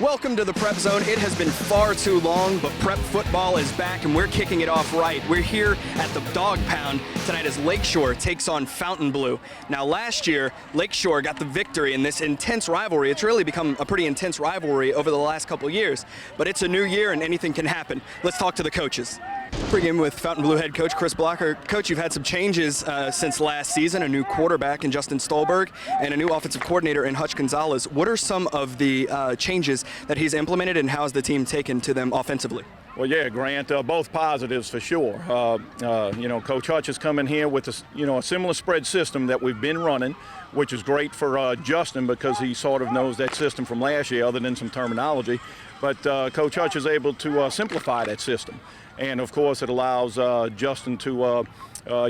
Welcome to the Prep Zone. It has been far too long, but prep football is back, and we're kicking it off right. We're here at the Dog Pound tonight as Lakeshore takes on Fontainebleau. Now, last year, Lakeshore got the victory in this intense rivalry. It's really become a pretty intense rivalry over the last couple of years, but it's a new year, and anything can happen. Let's talk to the coaches. Pre-game with Fontainebleau head coach Chris Blocker. Coach, you've had some changes since last season, a new quarterback in Justin Stolberg and a new offensive coordinator in Hutch Gonzalez. What are some of the changes that he's implemented, and how has the team taken to them offensively? Well, yeah, Grant, both positives for sure. Coach Hutch has come in here with a similar spread system that we've been running, which is great for Justin because he sort of knows that system from last year, other than some terminology. But Coach Hutch is able to simplify that system. And, of course, it allows Justin to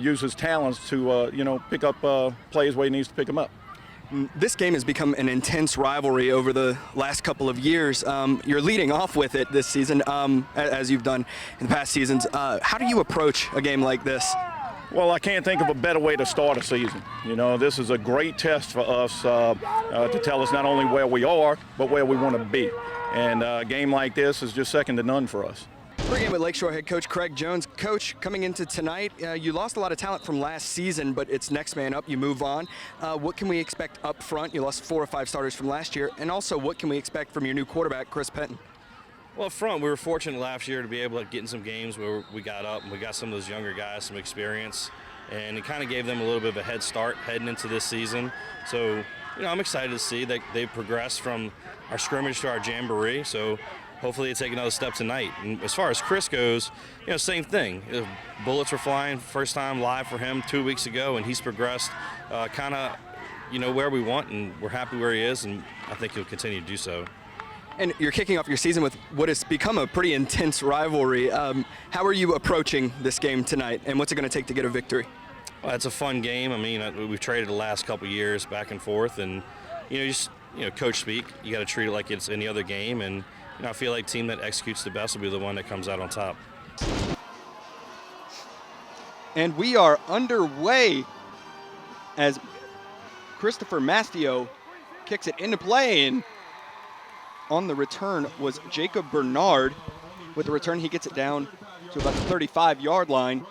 use his talents to, pick up plays where he needs to pick them up. This game has become an intense rivalry over the last couple of years. You're leading off with it this season, as you've done in the past seasons. How do you approach a game like this? Well, I can't think of a better way to start a season. This is a great test for us to tell us not only where we are, but where we want to be. And a game like this is just second to none for us. Pre-game with Lakeshore head coach Craig Jones. Coach, coming into tonight, you lost a lot of talent from last season, but it's next man up. You move on. What can we expect up front? You lost 4 or 5 starters from last year. And also, what can we expect from your new quarterback, Chris Penton? Well, up front, we were fortunate last year to be able to get in some games where we got up and we got some of those younger guys some experience. And it kind of gave them a little bit of a head start heading into this season. So, I'm excited to see that they've progressed from our scrimmage to our jamboree. So hopefully they take another step tonight. And as far as Chris goes, same thing. Bullets were flying first time live for him 2 weeks ago, and he's progressed kind of, where we want, and we're happy where he is, and I think he'll continue to do so. And you're kicking off your season with what has become a pretty intense rivalry. How are you approaching this game tonight, and what's it going to take to get a victory? Well, it's a fun game. I mean, we've traded the last couple of years back and forth, and coach speak. You got to treat it like it's any other game, and I feel like the team that executes the best will be the one that comes out on top. And we are underway as Christopher Mastio kicks it into play, and on the return was Jacob Bernard. With the return, he gets it down to about the 35-yard line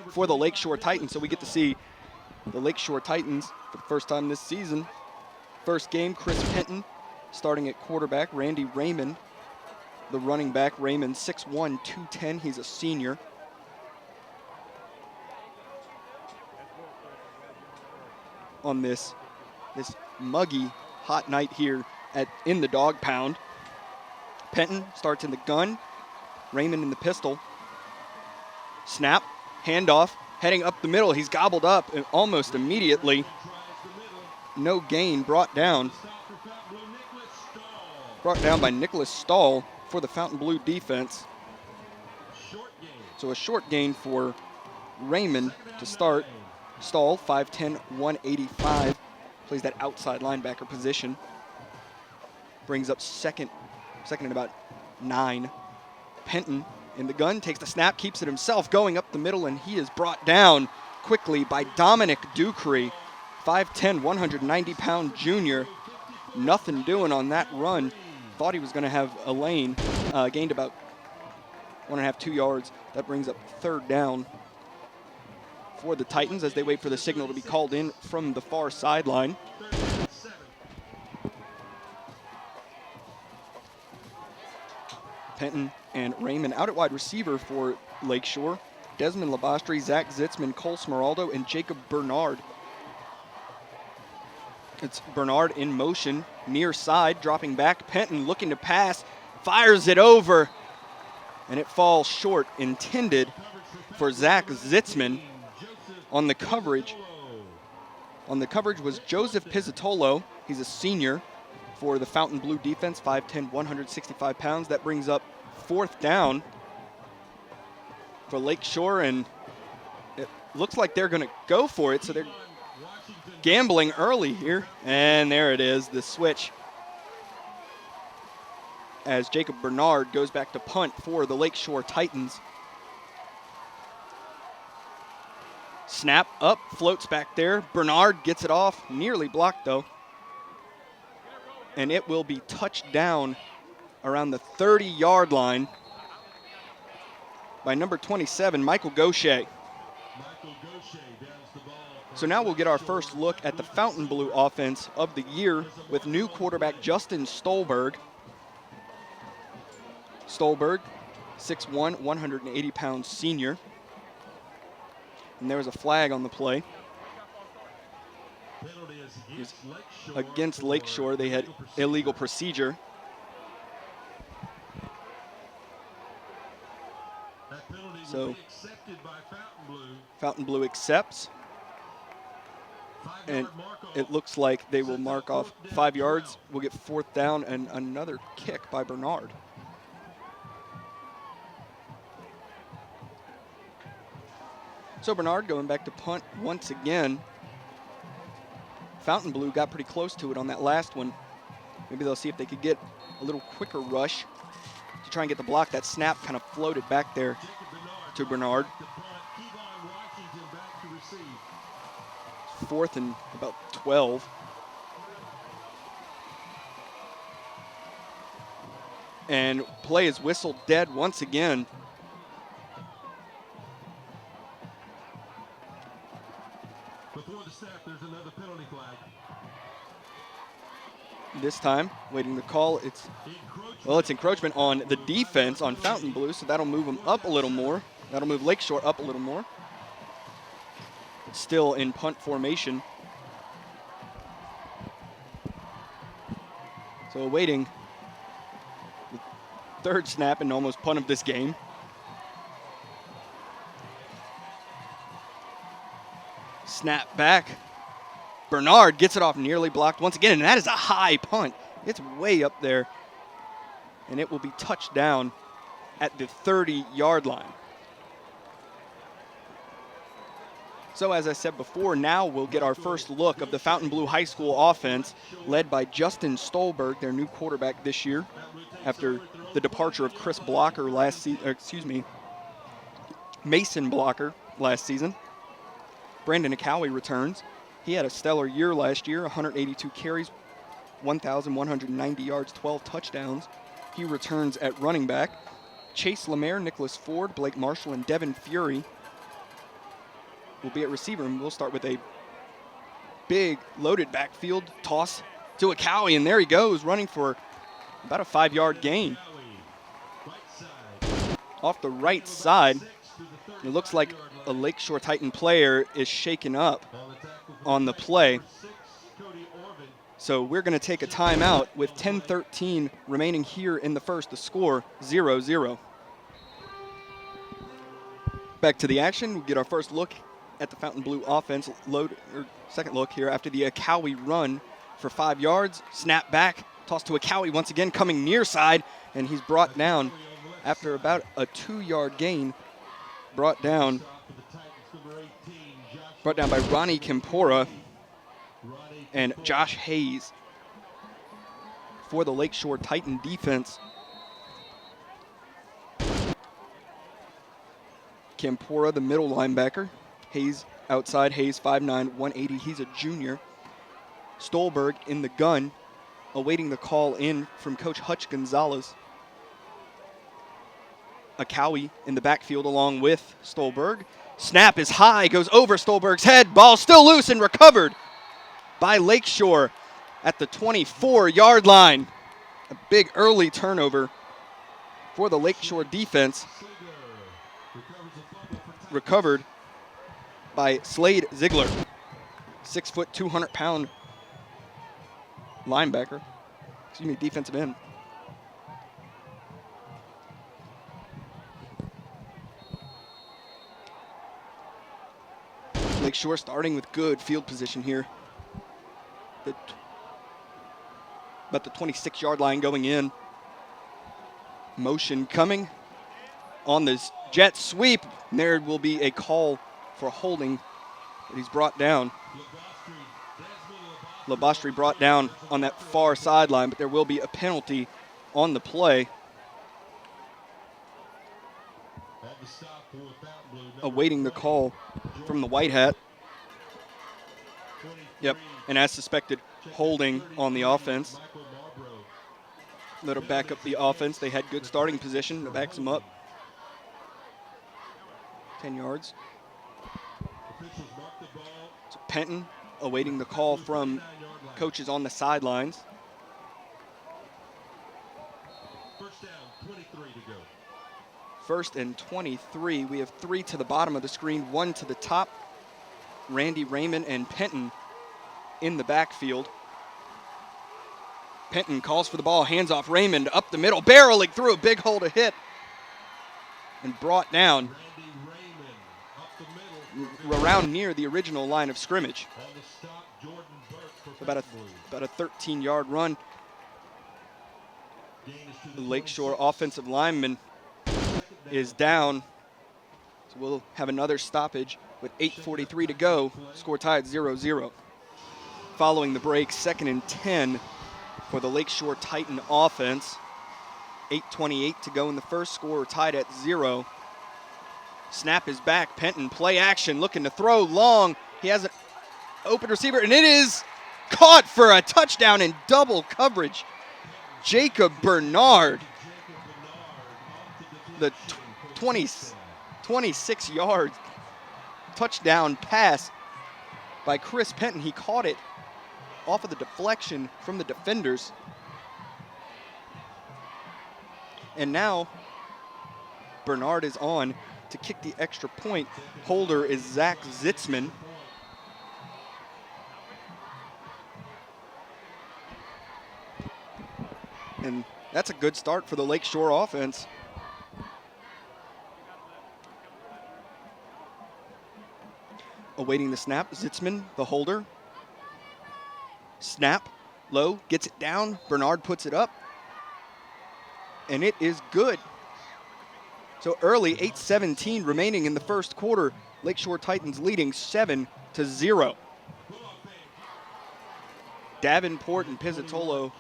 for the Lakeshore Titans. So we get to see the Lakeshore Titans for the first time this season. First game, Chris Penton starting at quarterback. Randy Raymond, the running back. Raymond, 6'1", 210. He's a senior. On this muggy, hot night here in the Dog Pound. Penton starts in the gun. Raymond in the pistol. Snap, handoff, heading up the middle. He's gobbled up and almost immediately. No gain, brought down by Nicholas Stahl for the Fontainebleau defense. So a short gain for Raymond to start. Stahl, 5'10", 185, plays that outside linebacker position. Brings up second and about 9. Penton in the gun, takes the snap, keeps it himself, going up the middle, and he is brought down quickly by Dominic Ducree, 5'10", 190-pound junior. Nothing doing on that run. Thought he was going to have a lane. Gained about 1.5, 2 yards. That brings up third down for the Titans as they wait for the signal to be called in from the far sideline. Penton and Raymond out at wide receiver for Lakeshore. Desmond Labastri, Zach Zitzman, Cole Smeraldo, and Jacob Bernard. It's Bernard in motion, near side, dropping back. Penton looking to pass, fires it over, and it falls short, intended for Zach Zitzman. On the coverage was Joseph Pizzatolo. He's a senior for the Fontainebleau defense, 5'10", 165 pounds. That brings up fourth down for Lakeshore, and it looks like they're going to go for it, so they're gambling early here. And there it is, the switch, as Jacob Bernard goes back to punt for the Lakeshore Titans. Snap up, floats back there. Bernard gets it off, nearly blocked though. And it will be touched down around the 30-yard line by number 27, Michael Gaucher. So now we'll get our first look at the Fontainebleau offense of the year with new quarterback Justin Stolberg. Stolberg, 6'1", 180-pound senior. And there was a flag on the play. Against Lakeshore, they had illegal procedure. So Fontainebleau accepts. And it looks like they will mark off 5 yards. We'll get 4th down and another kick by Bernard. So Bernard going back to punt once again. Fontainebleau got pretty close to it on that last one. Maybe they'll see if they could get a little quicker rush to try and get the block. That snap kind of floated back there to Bernard. 4th and about 12. And play is whistled dead once again. Before the snap, there's another penalty flag. This time, waiting the call, it's encroachment on the defense on Fontainebleau, so that'll move them up a little more. That'll move Lakeshore up a little more. Still in punt formation. So awaiting the 3rd snap and almost punt of this game. Snap back. Bernard gets it off, nearly blocked once again, and that is a high punt. It's way up there, and it will be touched down at the 30-yard line. So as I said before, now we'll get our first look of the Fontainebleau High School offense led by Justin Stolberg, their new quarterback this year, after the departure of Chris Blocker last season, Mason Blocker last season. Brandon Accowie returns. He had a stellar year last year, 182 carries, 1,190 yards, 12 touchdowns. He returns at running back. Chase Lemaire, Nicholas Ford, Blake Marshall, and Devin Fury will be at receiver, and we'll start with a big loaded backfield toss to Accowie, and there he goes, running for about a 5-yard gain. Off the right side, it looks like a Lakeshore Titan player is shaken up on the play. So we're going to take a timeout with 10:13 remaining here in the first. The score 0-0. Back to the action. We'll get our first look at the Fontainebleau offense. Second look here after the Accowie run for 5 yards. Snap back, toss to Accowie once again, coming near side, and he's brought down after about a 2-yard gain. Brought down by Ronnie Kempora and Josh Hayes for the Lakeshore Titan defense. Kempora, the middle linebacker. Hayes outside. Hayes 5'9", 180. He's a junior. Stolberg in the gun, awaiting the call in from Coach Hutch Gonzalez. Accowie in the backfield along with Stolberg. Snap is high, goes over Stolberg's head. Ball still loose and recovered by Lakeshore at the 24-yard line. A big early turnover for the Lakeshore defense. Recovered by Slade Ziegler, 6 foot, 200-pound linebacker. Defensive end. Lakeshore starting with good field position here. About the 26-yard line going in. Motion coming on this jet sweep. And there will be a call for holding, but he's brought down. Labastri brought down on that far sideline, but there will be a penalty on the play. Awaiting the call from the white hat. Yep, and as suspected, holding on the offense. That'll back up the offense. They had good starting position. That backs them up. 10 yards. So Penton awaiting the call from coaches on the sidelines. First down, 23 to go. First and 23. We have 3 to the bottom of the screen, 1 to the top. Randy Raymond and Penton in the backfield. Penton calls for the ball, hands off Raymond up the middle, barreling through a big hole to hit, and brought down Randy Raymond up the middle. around near the original line of scrimmage. On the stop, Jordan Burke for About a 13-yard run. Gain is to The the Lakeshore offensive lineman is down. So we'll have another stoppage with 8:43 to go. Score tied 0-0. Following the break, 2nd and 10 for the Lakeshore Titan offense. 8:28 to go in the first, score tied at 0. Snap is back. Penton, play action, looking to throw long. He has an open receiver, and it is caught for a touchdown in double coverage. Jacob Bernard, the 26-yard touchdown pass by Chris Penton. He caught it off of the deflection from the defenders. And now Bernard is on to kick the extra point. Holder is Zach Zitzman. And that's a good start for the Lakeshore offense. Awaiting the snap, Zitzman, the holder. Snap, low, gets it down. Bernard puts it up. And it is good. So early, 8:17 remaining in the first quarter. Lakeshore Titans leading 7-0. Davenport and Pizzatolo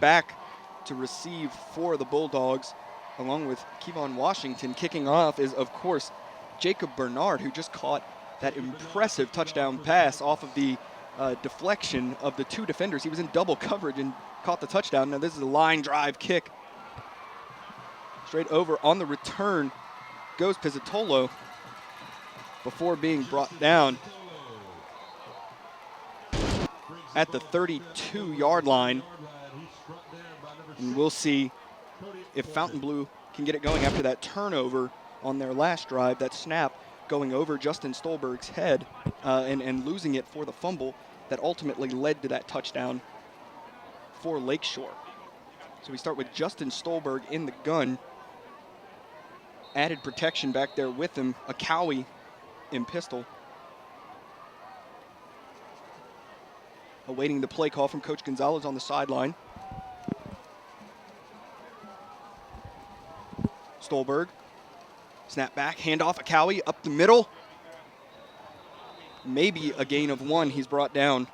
back to receive for the Bulldogs, along with Kevon Washington. Kicking off is, of course, Jacob Bernard, who just caught that impressive touchdown pass off of the deflection of the 2 defenders. He was in double coverage and caught the touchdown. Now this is a line drive kick. Straight over on the return goes Pizzatolo before being brought down at the 32-yard line. And we'll see if Fontainebleau can get it going after that turnover on their last drive, that snap going over Justin Stolberg's head and losing it for the fumble that ultimately led to that touchdown for Lakeshore. So we start with Justin Stolberg in the gun. Added protection back there with him, a Cowie in pistol. Awaiting the play call from Coach Gonzalez on the sideline. Stolberg, snap back, handoff, a Cowie up the middle. Maybe a gain of 1. He's brought down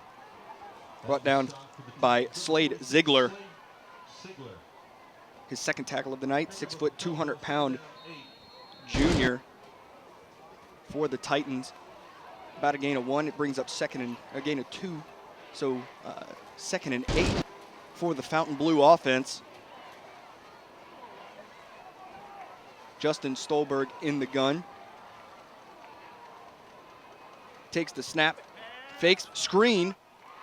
by Slade Ziegler. His second tackle of the night, 6 foot, 200-pound junior for the Titans. About a gain of 1. It brings up a gain of 2. So 2nd and 8 for the Fontainebleau offense. Justin Stolberg in the gun. Takes the snap, fakes, screen,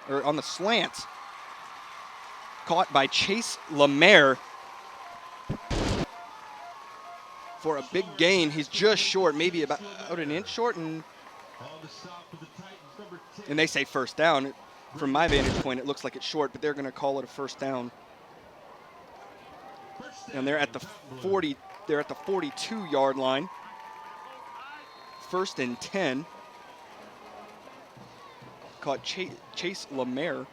or on the slants. Caught by Chase Lemaire for a big gain. He's just short, maybe about an inch short, and they say first down. From my vantage point, it looks like it's short, but they're going to call it a first down. And they're at the 42-yard line. 1st and 10. Caught Chase Lemaire.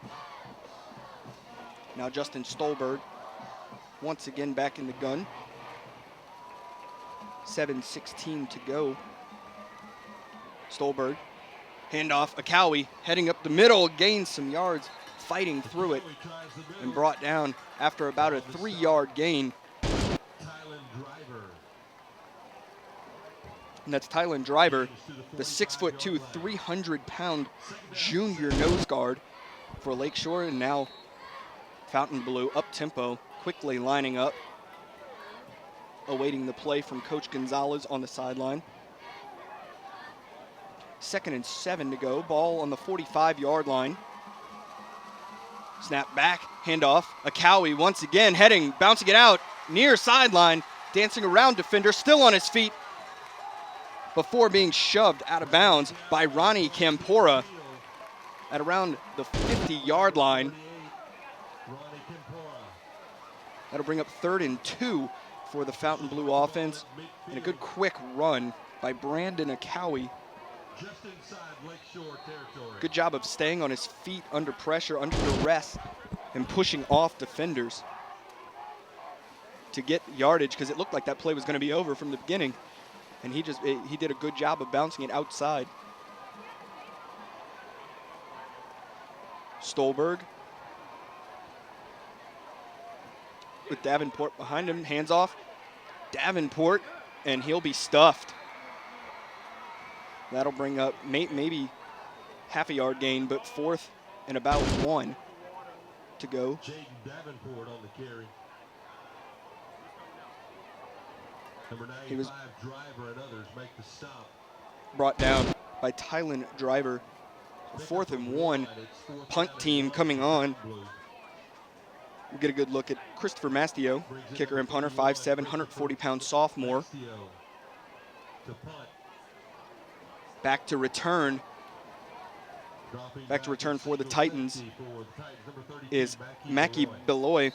Now Justin Stolberg once again back in the gun. 7:16 to go. Stolberg, handoff, a Cowie heading up the middle, gains some yards, fighting through it, and brought down after about a 3-yard gain. And that's Tylen Driver, the 6'2", 300-pound junior nose guard for Lakeshore. And now Fontainebleau up tempo, quickly lining up, awaiting the play from Coach Gonzalez on the sideline. 2nd and 7 to go. Ball on the 45-yard line. Snap back, handoff. Akawi once again heading, bouncing it out near sideline, dancing around defender, still on his feet before being shoved out of bounds by Ronnie Campora at around the 50-yard line. That'll bring up 3rd and 2 for the Fontainebleau offense, and a good quick run by Brandon Akawi. Just inside Lakeshore territory. Good job of staying on his feet under pressure, under duress, and pushing off defenders to get yardage, because it looked like that play was going to be over from the beginning. And he did a good job of bouncing it outside. Stolberg with Davenport behind him, hands off. Davenport, and he'll be stuffed. That'll bring up maybe half a yard gain, but 4th and about 1 to go. Jaden Davenport on the carry. Number 95 He was Driver and others make the stop. brought down by Tylen Driver. 4th and 1. Punt team coming on. We'll get a good look at Christopher Mastio, kicker and punter, 5'7", 140-pound sophomore. To punt. Back to return. Back to return for the Titans is Mackie Beloy.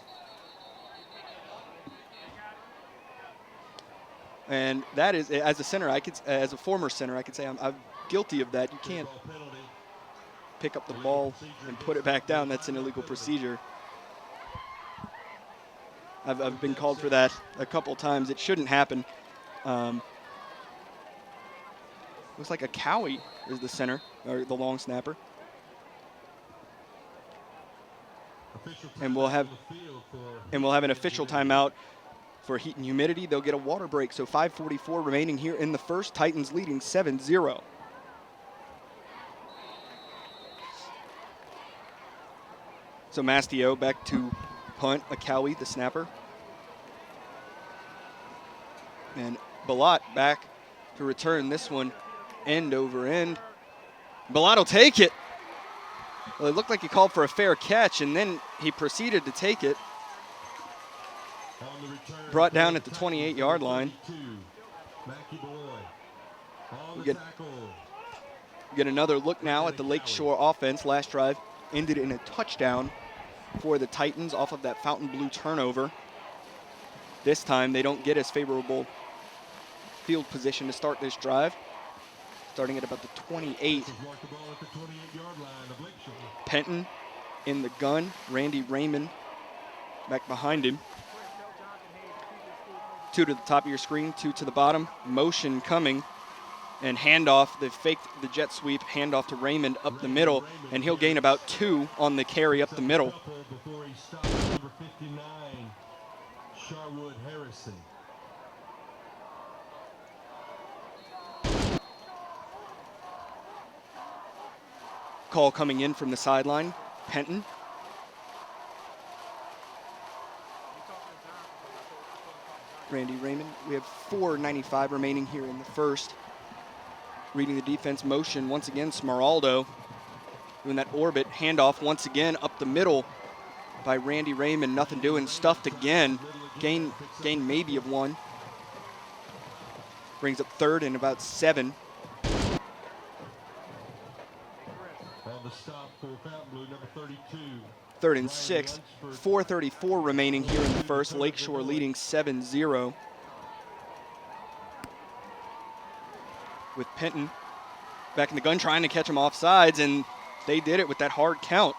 And that is, as a center, as a former center, I could say I'm guilty of that. You can't pick up the ball and put it back down. That's an illegal procedure. I've been called for that a couple times. It shouldn't happen. Looks like Akawi is the center, or the long snapper. And we'll have an official timeout for heat and humidity. They'll get a water break. So 5:44 remaining here in the first. Titans leading 7-0. So Mastio back to punt. Akawi, the snapper. And Balat back to return this one end over end. Balat will take it. Well, it looked like he called for a fair catch, and then he proceeded to take it. Brought down at the 28-yard line. We get another look now at the Lakeshore offense. Last drive ended in a touchdown for the Titans off of that Fontainebleau turnover. This time they don't get as favorable field position to start this drive. Starting at about the 28. Penton in the gun. Randy Raymond back behind him. 2 to the top of your screen, 2 to the bottom. Motion coming. And handoff, they faked the jet sweep, handoff to Raymond up the middle, and he'll gain about 2 on the carry up the middle. Before he stopped, number 59, Sharwood Harrison. Call coming in from the sideline. Penton. Randy Raymond. We have 4:95 remaining here in the first. Reading the defense motion once again. Smeraldo doing that orbit handoff once again up the middle by Randy Raymond. Nothing doing. Stuffed again. Gain maybe of 1. Brings up 3rd and about 7. On the stop for Fontainebleau, number 32. 3rd and 6. 4:34 remaining here in the first. Lakeshore leading 7-0. With Penton back in the gun trying to catch him off sides, and they did it with that hard count.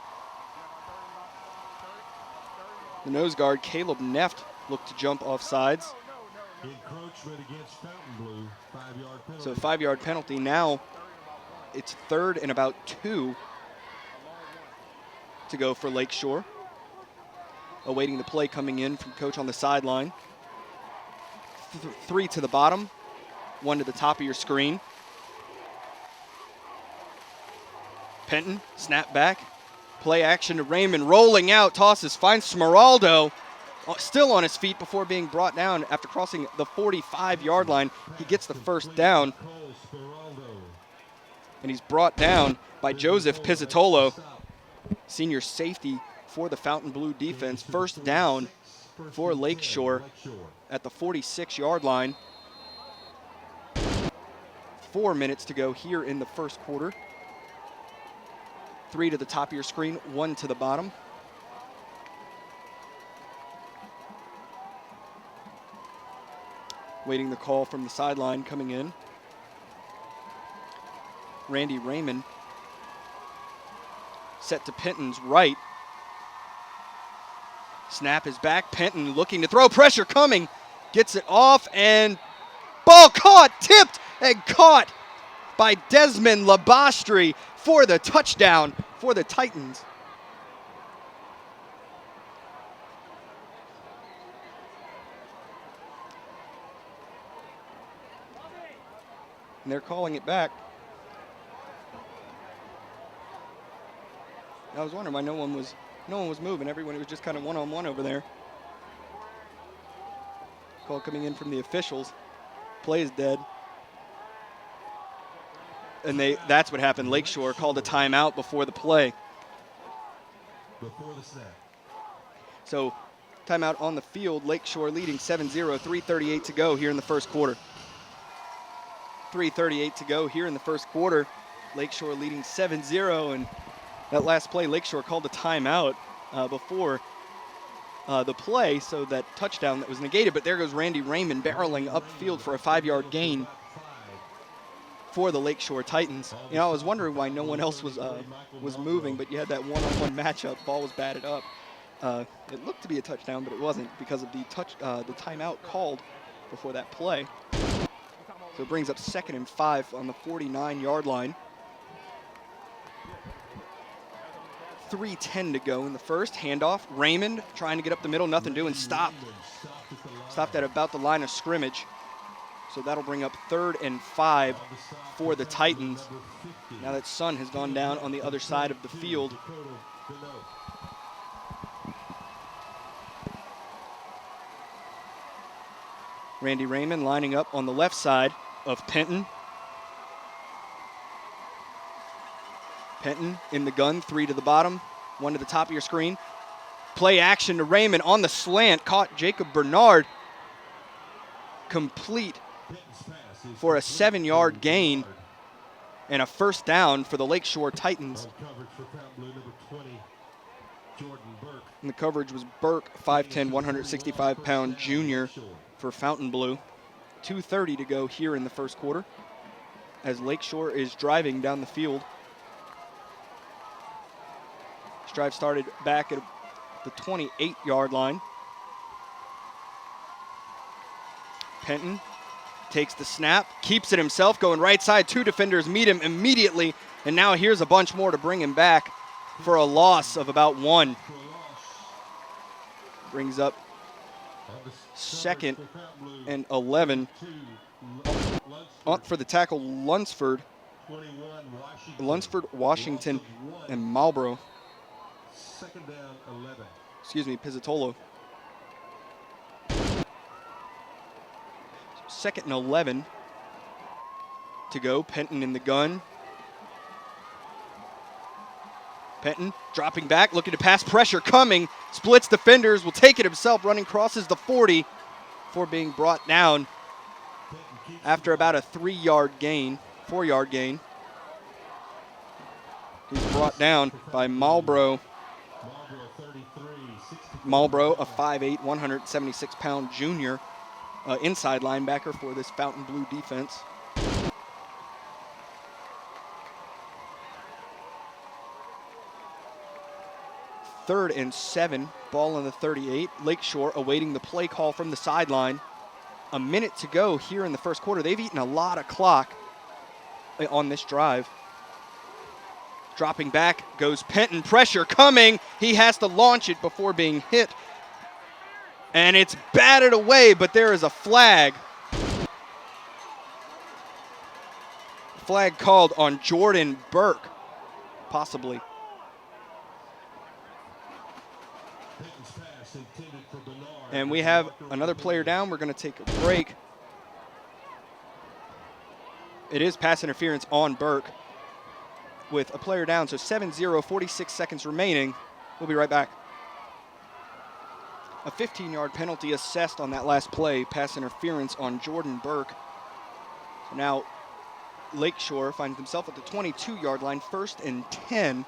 The nose guard, Caleb Neft, looked to jump off sides. Encroachment against Fontainebleau, 5-yard penalty. So 5-yard penalty. Now it's 3rd and about 2 to go for Lakeshore. Awaiting the play coming in from coach on the sideline. 3 to the bottom, 1 to the top of your screen. Penton, snap back. Play action to Raymond, rolling out, tosses, finds Smeraldo. still on his feet before being brought down after crossing the 45-yard line. He gets the first down, and he's brought down by Joseph Pizzatolo, senior safety for the Fontainebleau defense. First down for Lakeshore at the 46-yard line. 4 minutes to go here in the first quarter. 3 to the top of your screen, 1 to the bottom. Waiting the call from the sideline coming in. Randy Raymond set to Penton's right. Snap is back. Penton looking to throw. Pressure coming. Gets it off and ball caught, tipped and caught by Desmond Labastri for the touchdown for the Titans. And they're calling it back. I was wondering why no one was moving. Everyone, it was just kind of one-on-one over there. Call coming in from the officials. Play is dead. And that's what happened. Lakeshore called a timeout before the play. Before the snap. So, timeout on the field. Lakeshore leading 7-0, 3:38 to go here in the first quarter. 3:38 to go here in the first quarter. Lakeshore leading 7-0, and that last play, Lakeshore called a timeout before the play, so that touchdown that was negated. But there goes Randy Raymond barreling upfield for a 5-yard gain for the Lakeshore Titans. You know, I was wondering why no one else was moving, but you had that one-on-one matchup. Ball was batted up. It looked to be a touchdown, but it wasn't because of the timeout called before that play. So it brings up 2nd and 5 on the 49-yard line. 3:10 to go in the first. Handoff. Raymond trying to get up the middle. Nothing doing. Stopped at about the line of scrimmage. So that'll bring up 3rd and 5 for the Titans. Now that Sun has gone down on the other side of the field. Randy Raymond lining up on the left side of Penton. Penton in the gun, 3 to the bottom, 1 to the top of your screen. Play action to Raymond on the slant, caught Jacob Bernard. Complete for a 7-yard gain and a first down for the Lakeshore Titans. And the coverage was Burke, 5'10", 165-pound junior for Fontainebleau. 2:30 to go here in the first quarter as Lakeshore is driving down the field. This drive started back at the 28-yard line. Penton takes the snap, keeps it himself, going right side. 2 defenders meet him immediately, and now here's a bunch more to bring him back for a loss of about 1. Brings up 2nd and 11. For the tackle, Lunsford, Washington, and Marlboro. 2nd down, 11. Excuse me, Pizzatolo. 2nd and 11 to go. Penton in the gun. Penton dropping back, looking to pass. Pressure coming. Splits defenders, will take it himself. Running crosses the 40 before being brought down after about a 4-yard gain. He's brought down by Marlboro. Marlboro, a 5'8", 176-pound junior, inside linebacker for this Fontainebleau defense. Third and 7, ball on the 38. Lakeshore awaiting the play call from the sideline. A minute to go here in the first quarter. They've eaten a lot of clock on this drive. Dropping back goes Penton. Pressure coming. He has to launch it before being hit. And it's batted away, but there is a flag. Flag called on Jordan Burke, possibly. Penton's pass intended for Bernard. And we have another player down. We're going to take a break. It is pass interference on Burke with a player down. So 7-0, 46 seconds remaining. We'll be right back. A 15-yard penalty assessed on that last play, pass interference on Jordan Burke. So now Lakeshore finds himself at the 22-yard line, 1st and 10.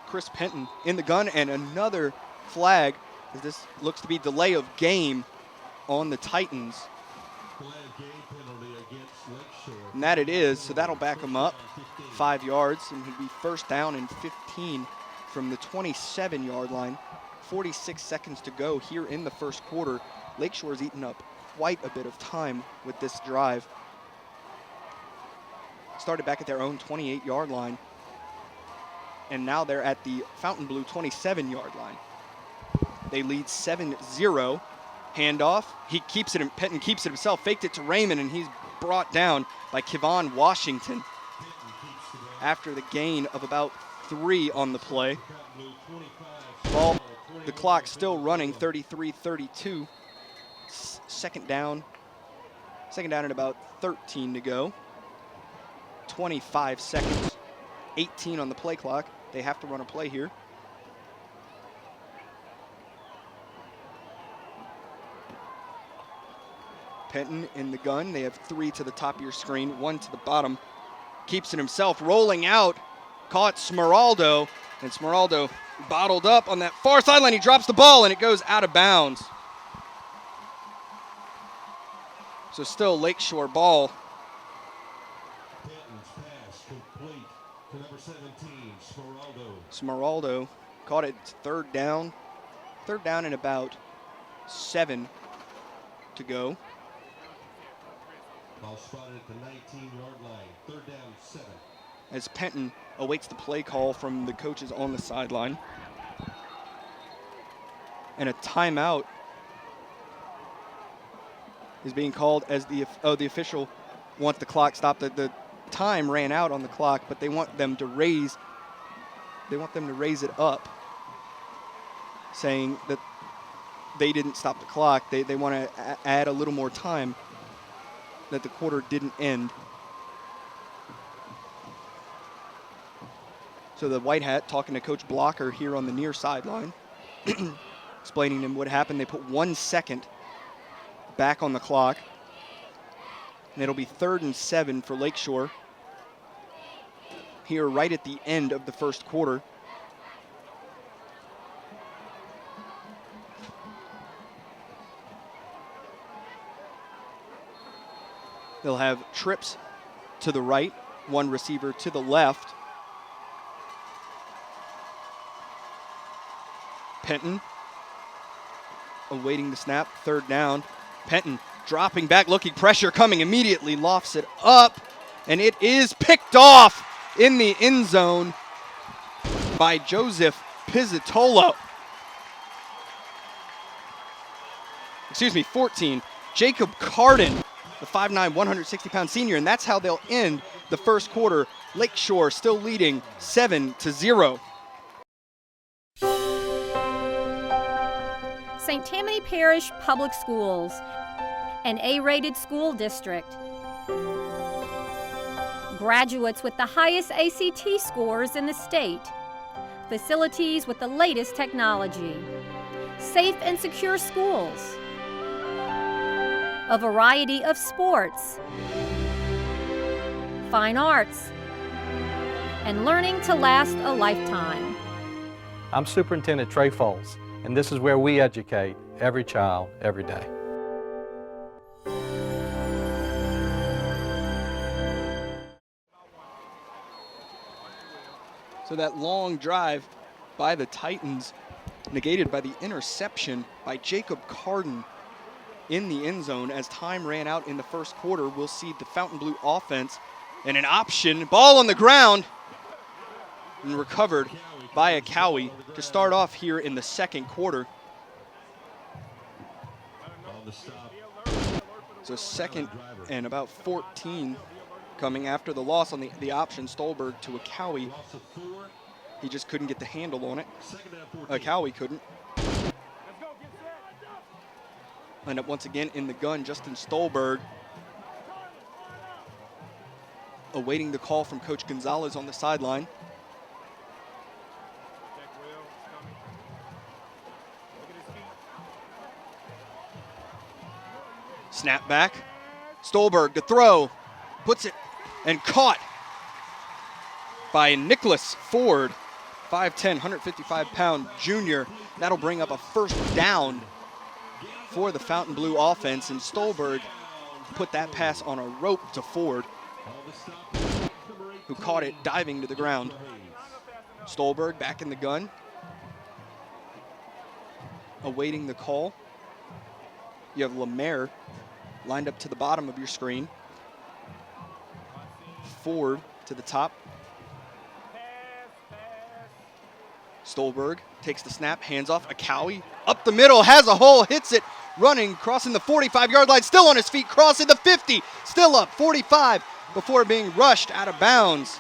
Chris Penton in the gun, and another flag, as this looks to be delay of game on the Titans. Delay of game penalty against Lakeshore. And that it is, so that'll back him up 5 yards, and he'd be 1st down and 15 from the 27-yard line. 46 seconds to go here in the first quarter. Lakeshore's eaten up quite a bit of time with this drive. Started back at their own 28-yard line, and now they're at the Fontainebleau 27-yard line. They lead 7-0. Handoff. He keeps it, and Penton keeps it himself. Faked it to Raymond, and he's brought down by Kevon Washington after the gain of about 3 on the play. Ball, the clock still running, 33-32. Second down and about 13 to go. 25 seconds, 18 on the play clock. They have to run a play here. Penton in the gun. They have 3 to the top of your screen, 1 to the bottom. Keeps it himself, rolling out. Caught Smeraldo, and Smeraldo bottled up on that far sideline. He drops the ball, and it goes out of bounds. So still Lakeshore ball. Penton's pass complete to number 17, Smeraldo. Smeraldo caught it 3rd down. 3rd down and about 7 to go. Ball spotted at the 19-yard line. 3rd down, 7. As Penton awaits the play call from the coaches on the sideline. And a timeout is being called as the official wants the clock stopped. The time ran out on the clock, but they want them to raise it up, saying that they didn't stop the clock. They want to add a little more time, that the quarter didn't end. So the White Hat talking to Coach Blocker here on the near sideline, explaining to him what happened. They put 1 second back on the clock, and it'll be 3rd and 7 for Lakeshore here right at the end of the first quarter. They'll have trips to the right, 1 receiver to the left. Penton awaiting the snap, 3rd down. Penton dropping back, looking, pressure coming immediately, lofts it up, and it is picked off in the end zone by Joseph Pizzatolo. 14. Jacob Carden, the 5'9", 160-pound senior, and that's how they'll end the first quarter. Lakeshore still leading 7-0. St. Tammany Parish Public Schools, an A-rated school district. Graduates with the highest ACT scores in the state. Facilities with the latest technology. Safe and secure schools. A variety of sports. Fine arts. And learning to last a lifetime. I'm Superintendent Trey Foles, and this is where we educate every child, every day. So that long drive by the Titans negated by the interception by Jacob Carden in the end zone. As time ran out in the first quarter, we'll see the Fontainebleau offense and an option. Ball on the ground and recovered by a Cowie to start off here in the second quarter. So 2nd and about 14 coming after the loss on the option. Stolberg to a Cowie. He just couldn't get the handle on it. A Cowie couldn't. Lined up once again in the gun, Justin Stolberg. Awaiting the call from Coach Gonzalez on the sideline. Snap back. Stolberg to throw. Puts it and caught by Nicholas Ford, 5'10", 155-pound junior. That'll bring up a first down for the Fontainebleau offense, and Stolberg put that pass on a rope to Ford, who caught it diving to the ground. Stolberg back in the gun, awaiting the call. You have Lemaire lined up to the bottom of your screen. Ford to the top. Stolberg takes the snap, hands off. Akawi up the middle, has a hole, hits it, running, crossing the 45-yard line, still on his feet, crossing the 50, still up, 45, before being rushed out of bounds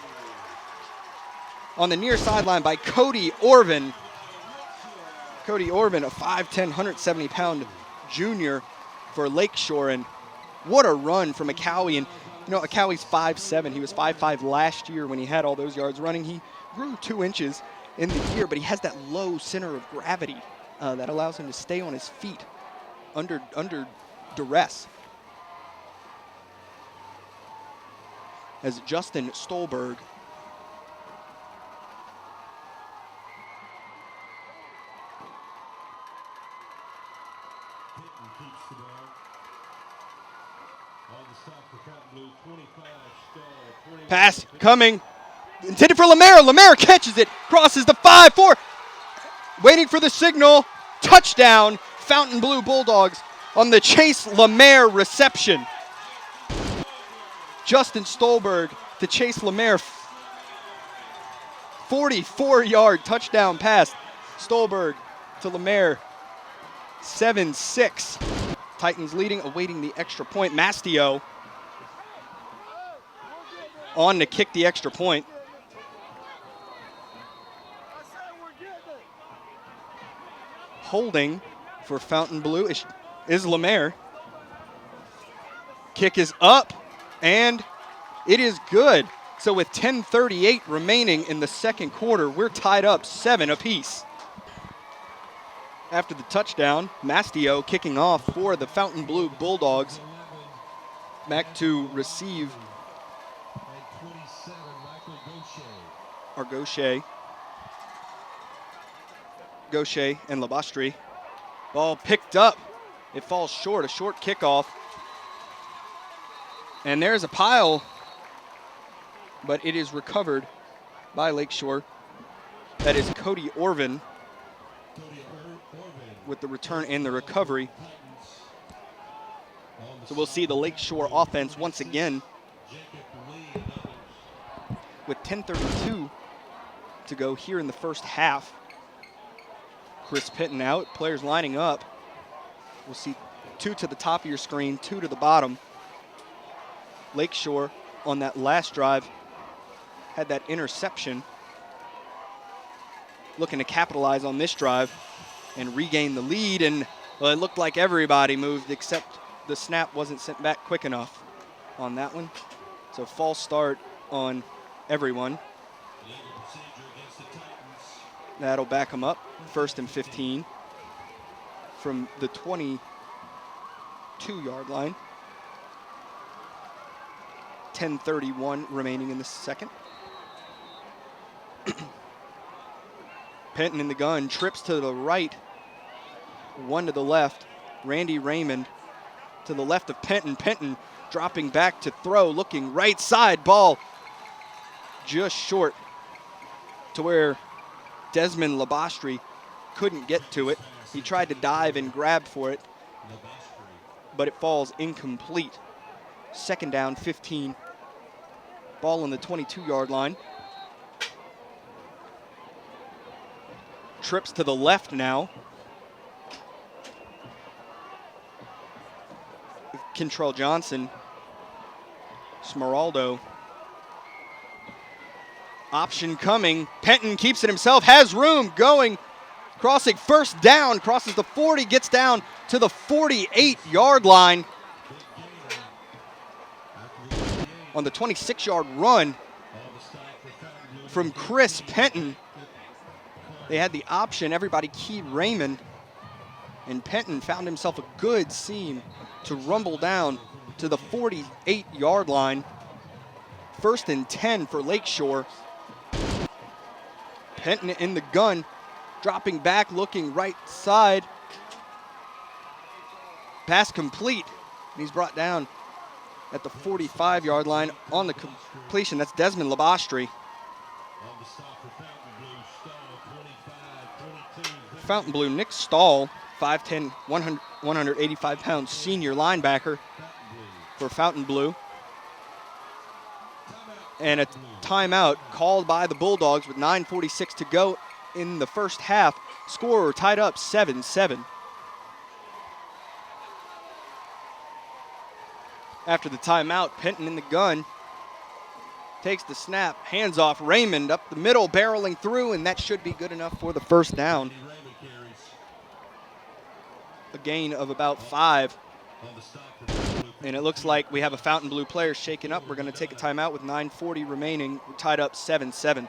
on the near sideline by Cody Orvin. Cody Orvin, a 5'10", 170-pound junior for Lakeshore, and what a run from Akawi. And you know, Akawi's 5'7". He was 5'5" last year when he had all those yards running. He grew 2 inches in the year, but he has that low center of gravity that allows him to stay on his feet under duress. As Justin Stolberg keeps the ball. On the stop for Fontainebleau, 25 Stall, 21. pass coming, intended for Lemaire. Lemaire catches it, crosses the 5-4, waiting for the signal. Touchdown, Fontainebleau Bulldogs on the Chase Lemaire reception. Justin Stolberg to Chase Lemaire, 44-yard touchdown pass. Stolberg to Lemaire, 7-6. Titans leading, awaiting the extra point. Mastio on to kick the extra point. Holding for Fontainebleau is Lemaire. Kick is up, and it is good. So with 10:38 remaining in the second quarter, we're tied up 7 apiece. After the touchdown, Mastio kicking off for the Fontainebleau Bulldogs. Back to receive And 27, Michael Gaucher. are Gaucher and Labastri. Ball picked up. It falls short, a short kickoff. And there's a pile, but it is recovered by Lakeshore. That is Cody Orvin with the return and the recovery. So we'll see the Lakeshore offense once again with 10:32 to go here in the first half. Chris Pitton out, players lining up. We'll see 2 to the top of your screen, 2 to the bottom. Lakeshore on that last drive had that interception. Looking to capitalize on this drive and regain the lead, and well, it looked like everybody moved except the snap wasn't sent back quick enough on that one. So false start on everyone. That'll back them up. 1st and 15 from the 22-yard line. 10:31 remaining in the second. Penton in the gun, trips to the right, 1 to the left. Randy Raymond to the left of Penton. Penton dropping back to throw, looking right side, ball just short to where Desmond Labastri couldn't get to it. He tried to dive and grab for it, but it falls incomplete. 2nd down, 15. Ball on the 22-yard line. Trips to the left now. Kentrell Johnson. Smeraldo. Option coming. Penton keeps it himself, has room, going crossing first down, crosses the 40, gets down to the 48-yard line. On the 26-yard run from Chris Penton. They had the option, everybody keyed Raymond, and Penton found himself a good seam to rumble down to the 48-yard line. 1st and 10 for Lakeshore. Penton in the gun, dropping back, looking right side. Pass complete, and he's brought down at the 45-yard line on the completion. That's Desmond Labastri. Fontainebleau, Nick Stahl, 5'10", 185-pound senior linebacker for Fontainebleau. And a timeout called by the Bulldogs with 9:46 to go in the first half. Score tied up 7-7. After the timeout, Penton in the gun, takes the snap, hands off Raymond up the middle, barreling through, and that should be good enough for the first down. A gain of about 5. And it looks like we have a Fontainebleau player shaken up. We're going to take a timeout with 9:40 remaining. We're tied up 7-7.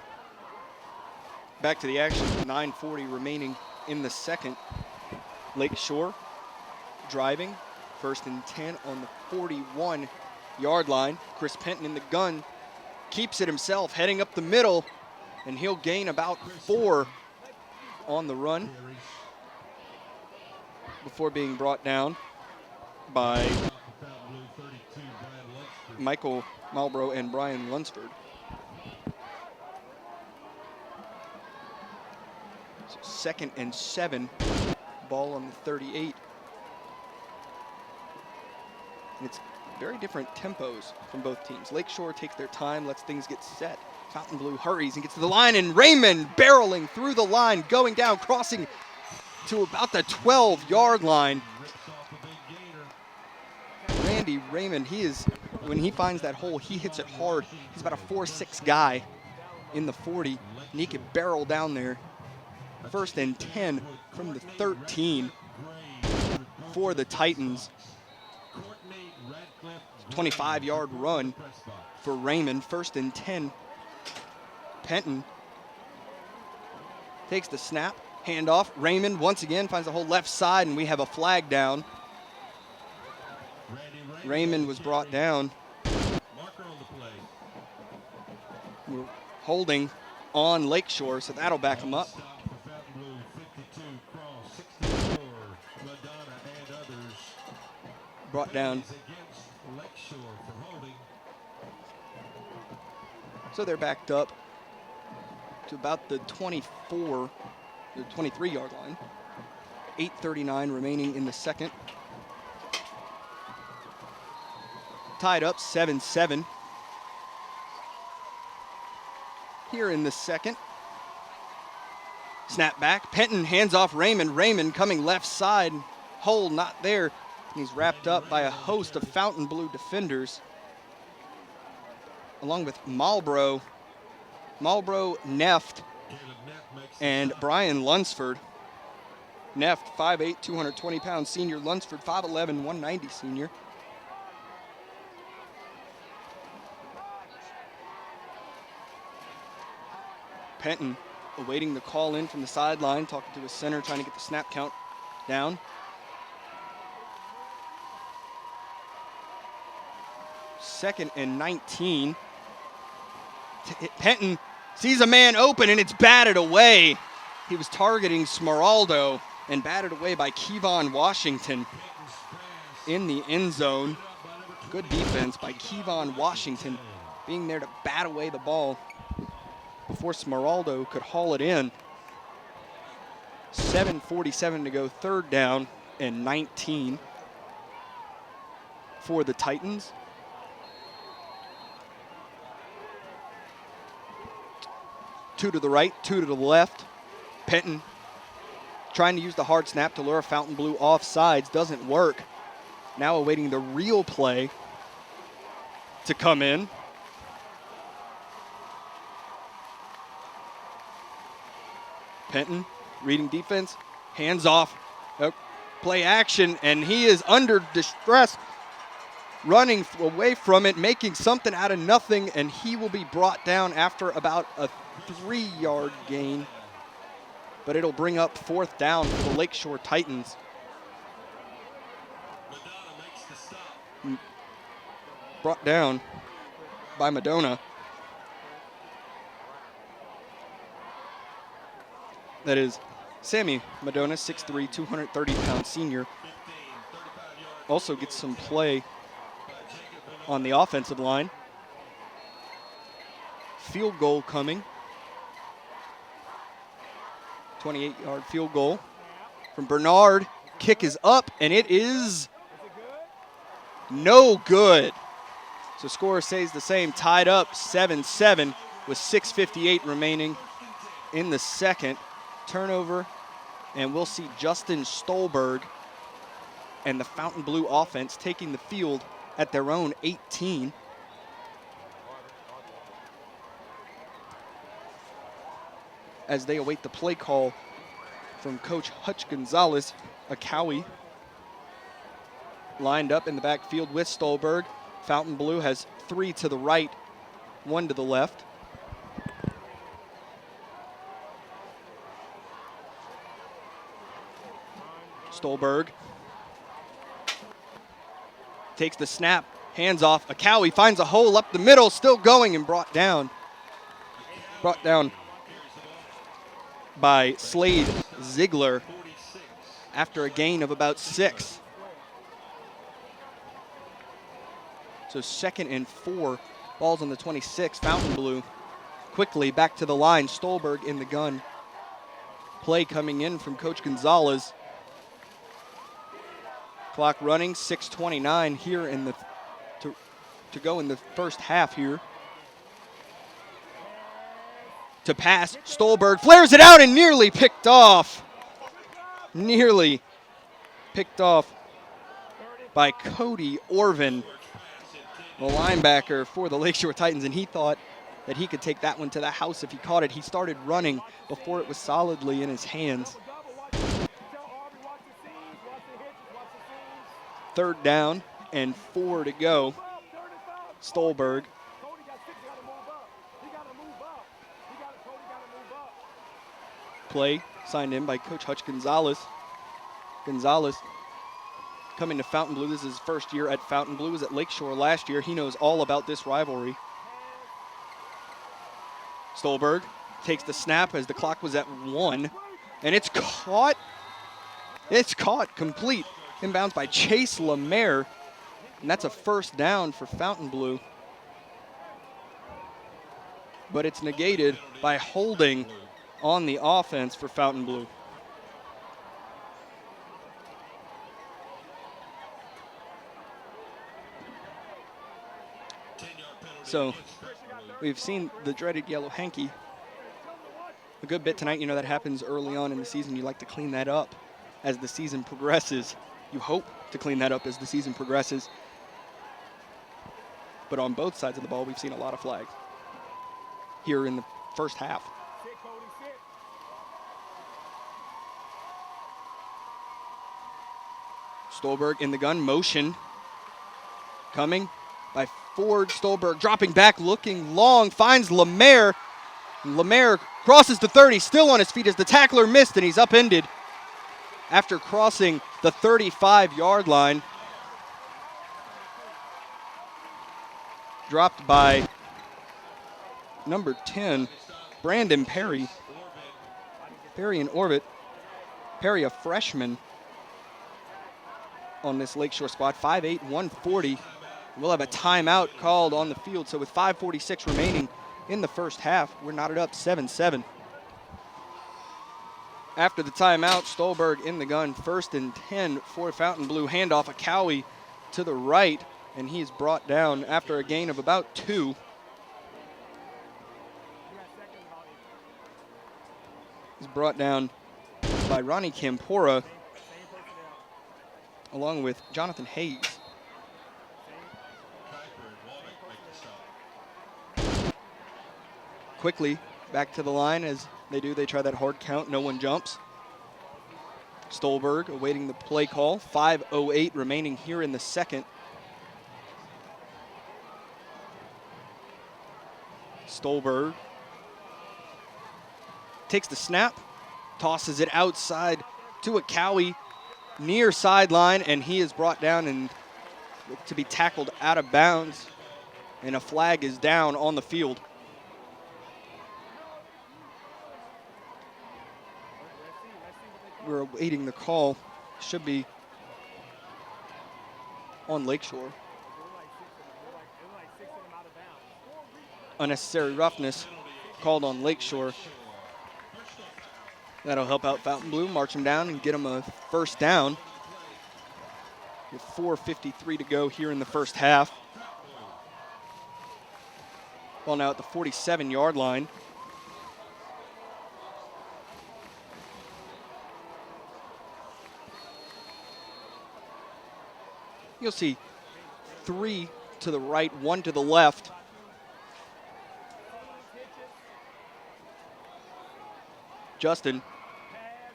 Back to the action, 9:40 remaining in the second. Lakeshore driving. 1st and 10 on the 41-yard line. Chris Penton in the gun, keeps it himself, heading up the middle, and he'll gain about 4 on the run before being brought down by Michael Malbrough and Brian Lunsford. So 2nd and 7, ball on the 38. And it's very different tempos from both teams. Lakeshore takes their time, lets things get set. Fontainebleau hurries and gets to the line, and Raymond barreling through the line, going down, crossing to about the 12-yard line. Randy Raymond, when he finds that hole, he hits it hard. He's about a 4'6" guy in the 40, and he can barrel down there. 1st and 10 from the 13 for the Titans. 25-yard run for Raymond. 1st and 10. Penton takes the snap, handoff. Raymond once again finds the whole left side, and we have a flag down. Raymond was brought down. We're holding on Lakeshore, so that'll back him up. Brought down. So they're backed up to about the 24, the 23-yard line. 8:39 remaining in the second. Tied up 7-7. Here in the second. Snap back. Penton hands off Raymond. Raymond coming left side. Hole not there. He's wrapped up by a host of Fontainebleau defenders, along with Malbrough, Neft, and Brian Lunsford. Neft, 5'8", 220-pound senior. Lunsford, 5'11", 190 senior. Penton awaiting the call in from the sideline, talking to his center, trying to get the snap count down. Second and 19. Penton sees a man open, and it's batted away. He was targeting Smeraldo and batted away by Kevon Washington in the end zone. Good defense by Kevon Washington, being there to bat away the ball before Smeraldo could haul it in. 7:47 to go, 3rd down and 19 for the Titans. Two to the right, 2 to the left. Penton trying to use the hard snap to lure Fontainebleau off sides. Doesn't work. Now awaiting the real play to come in. Penton reading defense, hands off, play action, and he is under distress, running away from it, making something out of nothing, and he will be brought down after about a 3-yard gain. But it'll bring up 4th down for the Lakeshore Titans. Brought down by Madonna. That is Sammy Madonna, 6'3", 230-pound senior. Also gets some play on the offensive line. Field goal coming. 28-yard field goal from Bernard. Kick is up, and it is no good. So score stays the same, tied up 7-7 with 6:58 remaining in the second. Turnover, and we'll see Justin Stolberg and the Fontainebleau offense taking the field at their own 18. As they await the play call from Coach Hutch Gonzalez. Akawi lined up in the backfield with Stolberg. Fontainebleau has 3 to the right, 1 to the left. Stolberg takes the snap, hands off. Akawi finds a hole up the middle, still going, and brought down. Brought down by Slade Ziegler after a gain of about 6. So 2nd and 4, balls on the 26. Fontainebleau quickly back to the line. Stolberg in the gun. Play coming in from Coach Gonzalez. Clock running, 6:29 here in the to go in the first half here. To pass, Stolberg flares it out and nearly picked off. Nearly picked off by Cody Orvin, the linebacker for the Lakeshore Titans, and he thought that he could take that one to the house if he caught it. He started running before it was solidly in his hands. 3rd down and 4 to go. Stolberg. Play signed in by Coach Hutch Gonzalez. Gonzalez coming to Fontainebleau. This is his first year at Fontainebleau. He was at Lakeshore last year. He knows all about this rivalry. Stolberg takes the snap as the clock was at 1, and it's caught. It's caught complete. Inbounds by Chase Lemaire, and that's a 1st down for Fontainebleau. But it's negated by holding on the offense for Fontainebleau. So we've seen the dreaded yellow hanky a good bit tonight. You know that happens early on in the season. You like to clean that up as the season progresses. You hope to clean that up as the season progresses. But on both sides of the ball, we've seen a lot of flags here in the first half. Stolberg in the gun, motion coming by Ford. Stolberg dropping back, looking long, finds Lemaire. Lemaire crosses the 30, still on his feet as the tackler missed, and he's upended after crossing the 35-yard line. Dropped by number 10, Brandon Perry. Perry in orbit. Perry, a freshman on this Lakeshore squad, 5'8", 140. We'll have a timeout called on the field. So with 5:46 remaining in the first half, we're knotted up 7-7. After the timeout, Stolberg in the gun, 1st and 10 for Fontainebleau. Handoff Akawi to the right, and he's brought down after a gain of about 2. He's brought down by Ronnie Campora, along with Jonathan Hayes. Quickly back to the line as they try that hard count. No one jumps. Stolberg awaiting the play call. 5:08 remaining here in the second. Stolberg takes the snap, tosses it outside to a Cowie near sideline, and he is brought down and to be tackled out of bounds, and a flag is down on the field. We're awaiting the call. Should be on Lakeshore. Unnecessary roughness called on Lakeshore. That'll help out Fontainebleau, march him down and get him a first down. With 4:53 to go here in the first half. Ball now at the 47-yard line. You'll see 3 to the right, 1 to the left. Justin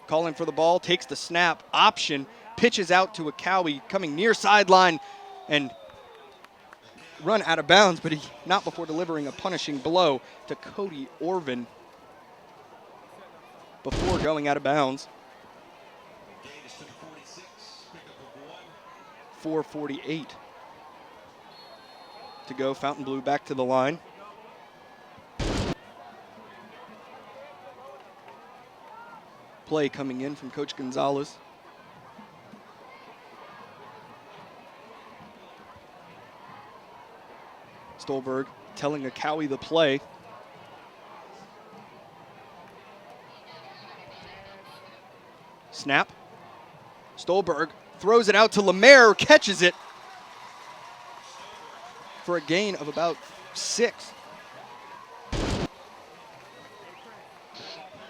calling for the ball, takes the snap, option, pitches out to a Cowie coming near sideline and run out of bounds, but he not before delivering a punishing blow to Cody Orvin before going out of bounds. 4:48 to go. Fontainebleau back to the line. Play coming in from Coach Gonzalez. Stolberg telling a Cowie the play. Snap. Stolberg throws it out to Lemaire, catches it for a gain of about 6.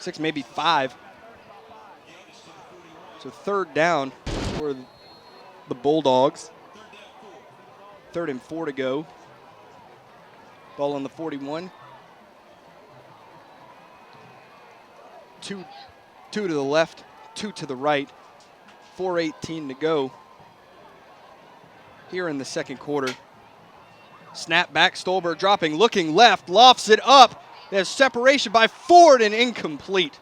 6, maybe 5. So third down for the Bulldogs. 3rd and 4 to go. Ball on the 41. 2 to the left, 2 to the right. 4:18 to go here in the second quarter. Snap back, Stolberg dropping, looking left, lofts it up. There's separation by Ford and incomplete.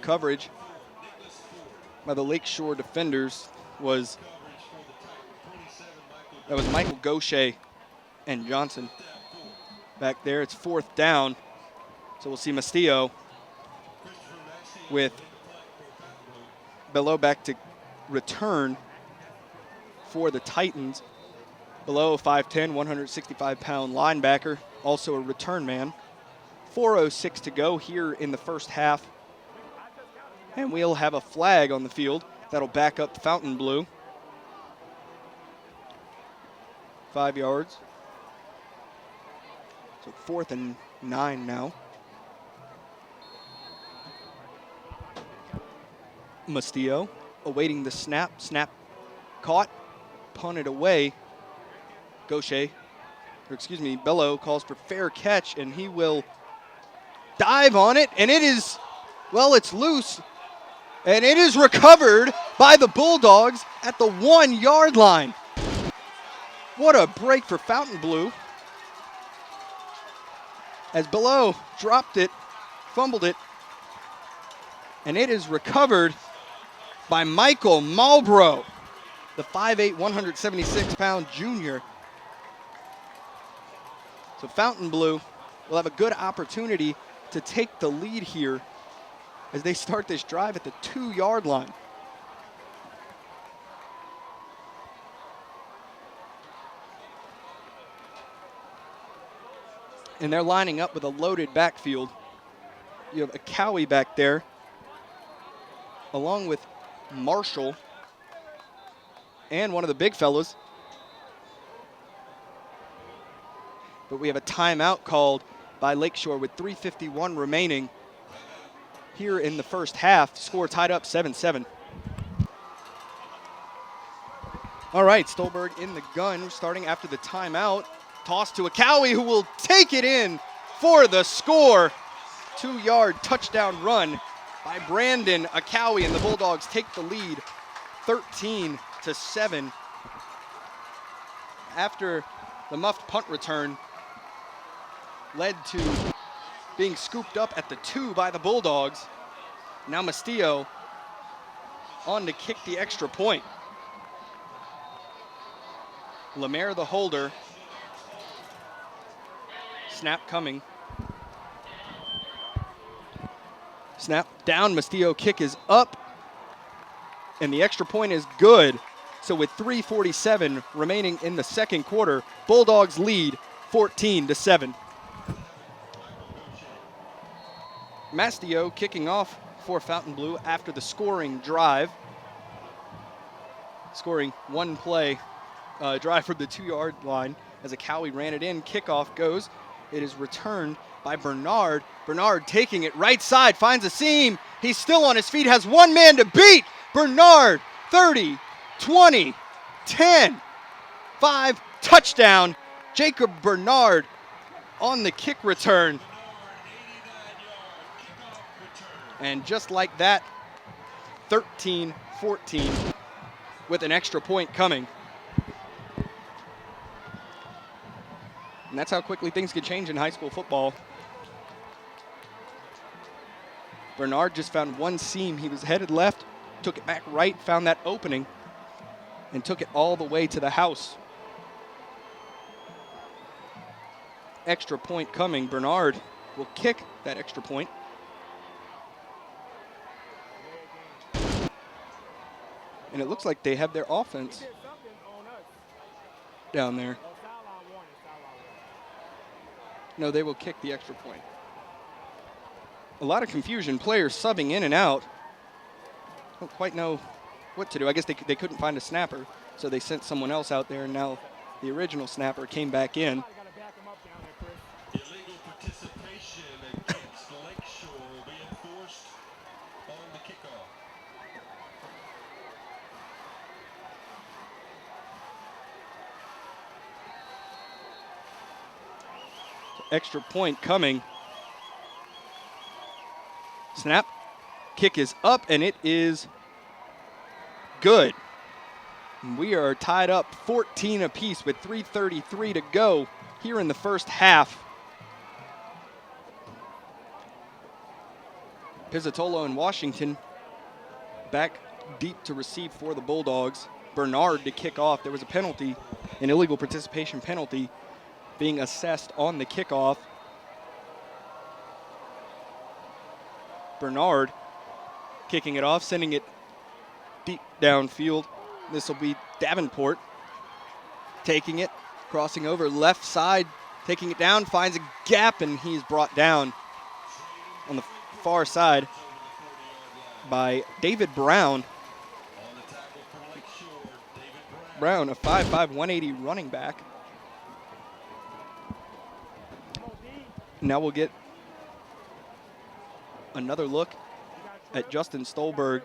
Coverage by the Lakeshore defenders was Michael Gaucher and Johnson back there. It's 4th down, so we'll see Mastillo with Bello back to return for the Titans. Below 5'10", 165-pound linebacker, also a return man. 4:06 to go here in the first half. And we'll have a flag on the field that'll back up Fontainebleau. 5 yards. So 4th and 9 now. Mastillo awaiting the snap. Snap caught, punted away. Bello calls for fair catch, and he will dive on it, and it is, well, it's loose. And it is recovered by the Bulldogs at the 1-yard line. What a break for Fontainebleau. As Bello dropped it, fumbled it, and it is recovered by Michael Malbrough, the 5'8", 176-pound junior. So Fontainebleau will have a good opportunity to take the lead here as they start this drive at the 2-yard line. And they're lining up with a loaded backfield. You have a Cowie back there, along with Marshall and one of the big fellows. But we have a timeout called by Lakeshore with 3:51 remaining here in the first half. Score tied up 7-7. All right, Stolberg in the gun, starting after the timeout. Toss to a Cowie who will take it in for the score. 2-yard touchdown run by Brandon Akawi, and the Bulldogs take the lead 13-7. After the muffed punt return led to being scooped up at the 2 by the Bulldogs, now Mastillo on to kick the extra point. Lemaire the holder. Snap coming. Snap down, Mastillo kick is up, and the extra point is good. So with 3:47 remaining in the second quarter, Bulldogs lead 14-7. Mastillo kicking off for Fontainebleau after the scoring drive. Scoring one play drive from the 2-yard line as Akawi ran it in. Kickoff goes. It is returned by Bernard. Bernard taking it right side, finds a seam. He's still on his feet, has one man to beat. Bernard, 30, 20, 10, 5, touchdown. Jacob Bernard on the kick return. And just like that, 13-14 with an extra point coming. And that's how quickly things could change in high school football. Bernard just found one seam. He was headed left, took it back right, found that opening, and took it all the way to the house. Extra point coming. Bernard will kick that extra point. And it looks like they have their offense down there. No, they will kick the extra point. A lot of confusion, players subbing in and out. Don't quite know what to do. I guess they couldn't find a snapper, so they sent someone else out there, and now the original snapper came back in. Illegal participation against Lakeshore will be enforced on the kickoff. Extra point coming. Snap. Kick is up, and it is good. We are tied up 14 apiece with 3:33 to go here in the first half. Pizzatolo and Washington back deep to receive for the Bulldogs. Bernard to kick off. There was a penalty, an illegal participation penalty, being assessed on the kickoff. Bernard kicking it off, sending it deep downfield. This will be Davenport taking it, crossing over left side, taking it down, finds a gap, and he's brought down on the far side by David Brown. Brown, a 5'5", 180 running back. Now we'll get another look at Justin Stolberg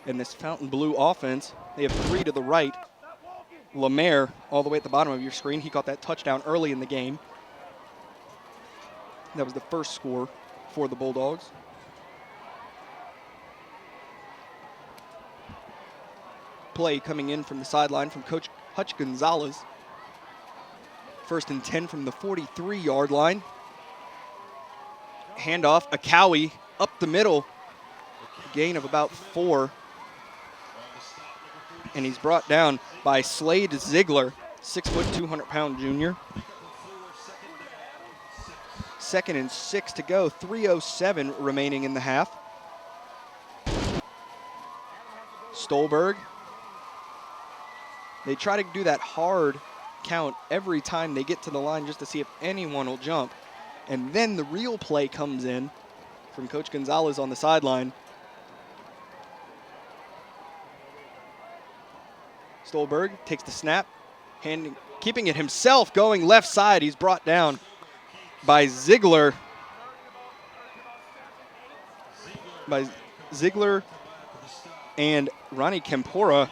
and this Fontainebleau offense. They have three to the right. Lemaire all the way at the bottom of your screen. He caught that touchdown early in the game. That was the first score for the Bulldogs. Play coming in from the sideline from Coach Hutch Gonzalez. 1st and 10 from the 43-yard line. Handoff, Akawi up the middle. Gain of about 4. And he's brought down by Slade Ziegler, 6', 200-pound junior. 2nd and 6 to go, 3:07 remaining in the half. Stolberg. They try to do that hard count every time they get to the line just to see if anyone will jump. And then the real play comes in from Coach Gonzalez on the sideline. Stolberg takes the snap, keeping it himself, going left side. He's brought down by Ziegler. By Ziegler and Ronnie Kempora,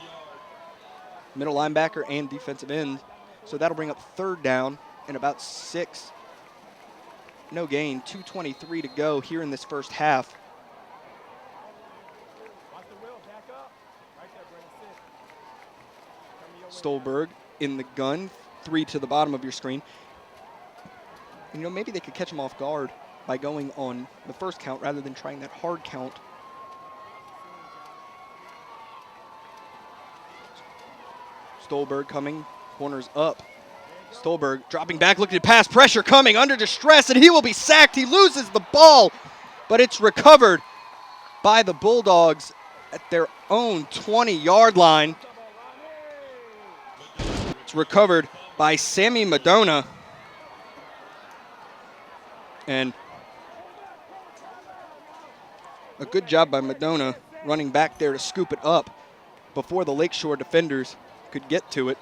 middle linebacker and defensive end. So that'll bring up 3rd down and about 6. no gain. 2:23 to go here in this first half. Stolberg in the gun, 3 to the bottom of your screen. You know, maybe they could catch him off guard by going on the first count rather than trying that hard count. Stolberg coming, corners up. Stolberg dropping back, looking to pass, pressure coming, under distress, and he will be sacked. He loses the ball, but it's recovered by the Bulldogs at their own 20-yard line. It's recovered by Sammy Madonna. And a good job by Madonna running back there to scoop it up before the Lakeshore defenders could get to it.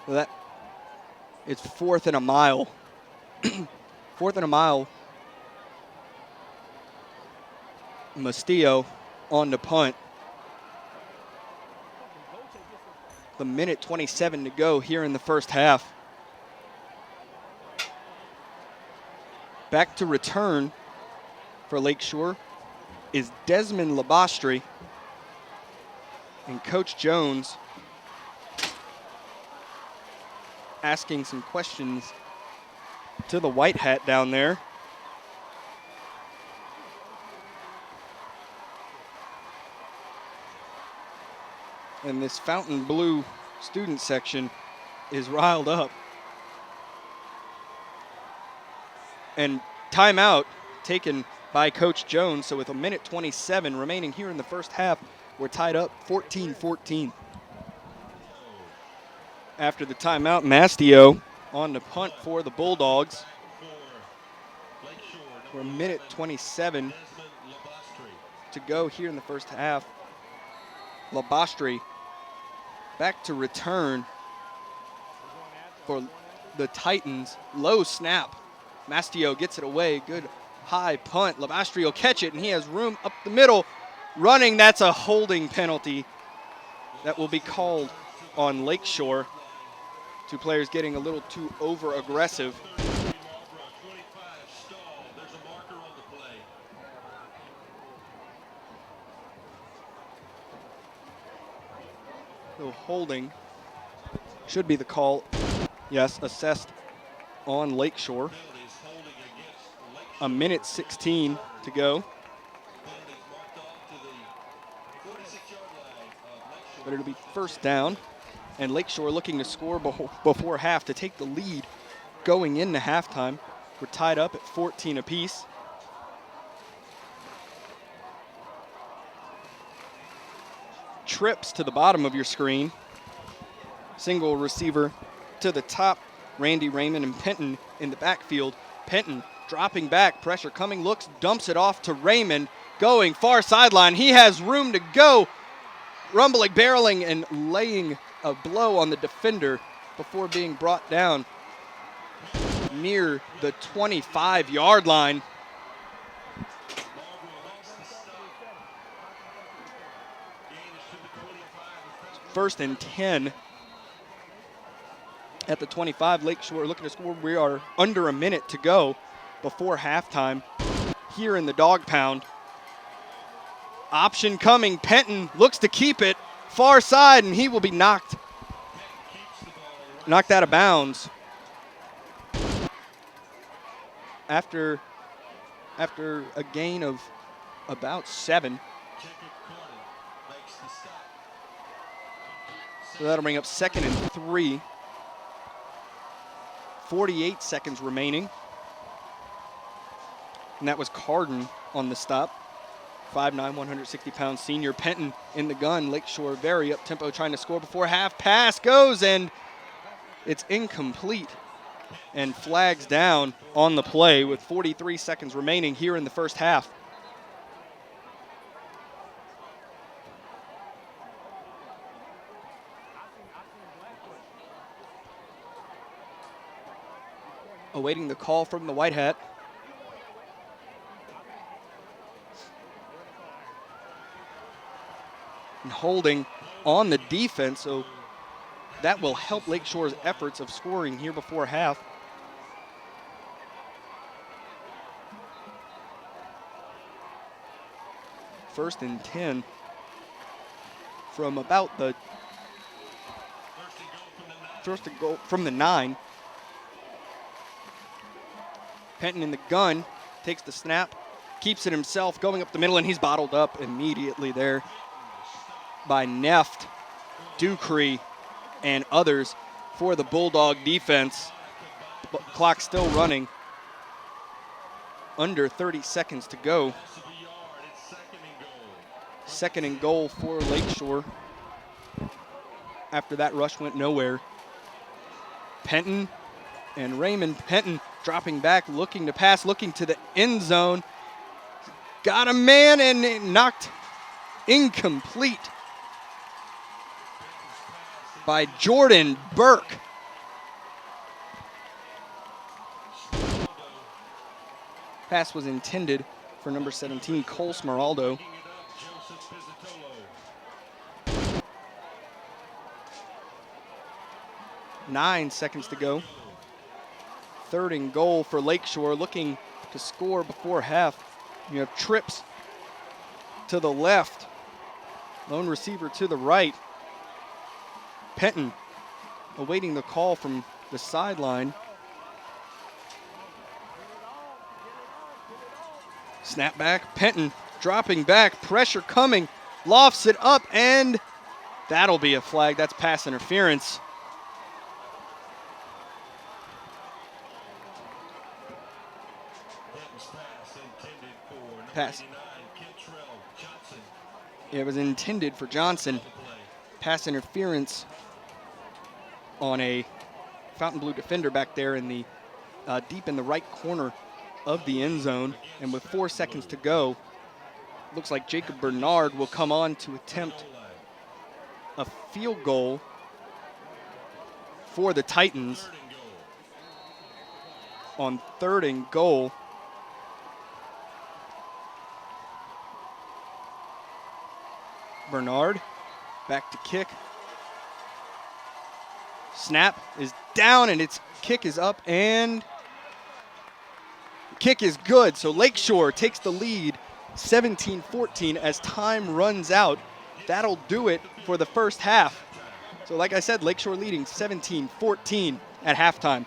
That it's 4th and a mile. 4th and a mile. Mastillo on the punt. The minute 27 to go here in the first half. Back to return for Lakeshore is Desmond Labastri. And Coach Jones asking some questions to the white hat down there. And this Fontainebleau student section is riled up. And timeout taken by Coach Jones. So with a minute 27 remaining here in the first half, we're tied up 14-14. After the timeout, Mastillo on the punt for the Bulldogs. For a minute 27 to go here in the first half. Labastri back to return for the Titans. Low snap. Mastillo gets it away. Good high punt. Labastri will catch it, and he has room up the middle. Running, that's a holding penalty that will be called on Lakeshore. Two players getting a little too over-aggressive. So holding should be the call. Yes, assessed on Lakeshore. A minute 16 to go. But it'll be first down. And Lakeshore looking to score before half to take the lead going into halftime. We're tied up at 14 apiece. Trips to the bottom of your screen. Single receiver to the top. Randy Raymond and Penton in the backfield. Penton dropping back, pressure coming, looks, dumps it off to Raymond. Going far sideline. He has room to go. Rumbling, barreling, and laying a blow on the defender before being brought down near the 25-yard line. First and 10 at the 25. Lakeshore looking to score. We are under a minute to go before halftime here in the dog pound. Option coming. Penton looks to keep it far side, and he will be knocked out of bounds after a gain of about 7. So that'll bring up 2nd and 3. 48 seconds remaining. And that was Carden on the stop. 5'9", 160-pound senior. Penton in the gun. Lakeshore very up-tempo trying to score before half. Pass goes, and it's incomplete. And flags down on the play with 43 seconds remaining here in the first half. Awaiting the call from the white hat. and holding on the defense, so that will help Lakeshore's efforts of scoring here before half. First and 10 from about the first to go from the 9. Penton in the gun, takes the snap, keeps it himself, going up the middle, and he's bottled up immediately there by Neft, Ducree, and others for the Bulldog defense. But clock still running. Under 30 seconds to go. Second and goal for Lakeshore. After that rush went nowhere. Penton and Raymond. Penton dropping back, looking to pass, looking to the end zone. Got a man and knocked incomplete by Jordan Burke. Pass was intended for number 17, Cole Smeraldo. 9 seconds to go. Third and goal for Lakeshore, looking to score before half. You have trips to the left, lone receiver to the right. Penton awaiting the call from the sideline. Snap back, Penton dropping back, pressure coming, lofts it up, and that'll be a flag. That's pass interference. Pass. It was intended for Johnson. Pass interference on a Fontainebleau defender back there in the deep in the right corner of the end zone. And with 4 seconds to go, looks like Jacob Bernard will come on to attempt a field goal for the Titans on third and goal. Bernard back to kick. Snap is down and its kick is up and kick is good. So Lakeshore takes the lead 17-14 as time runs out. That'll do it for the first half. So like I said, Lakeshore leading 17-14 at halftime.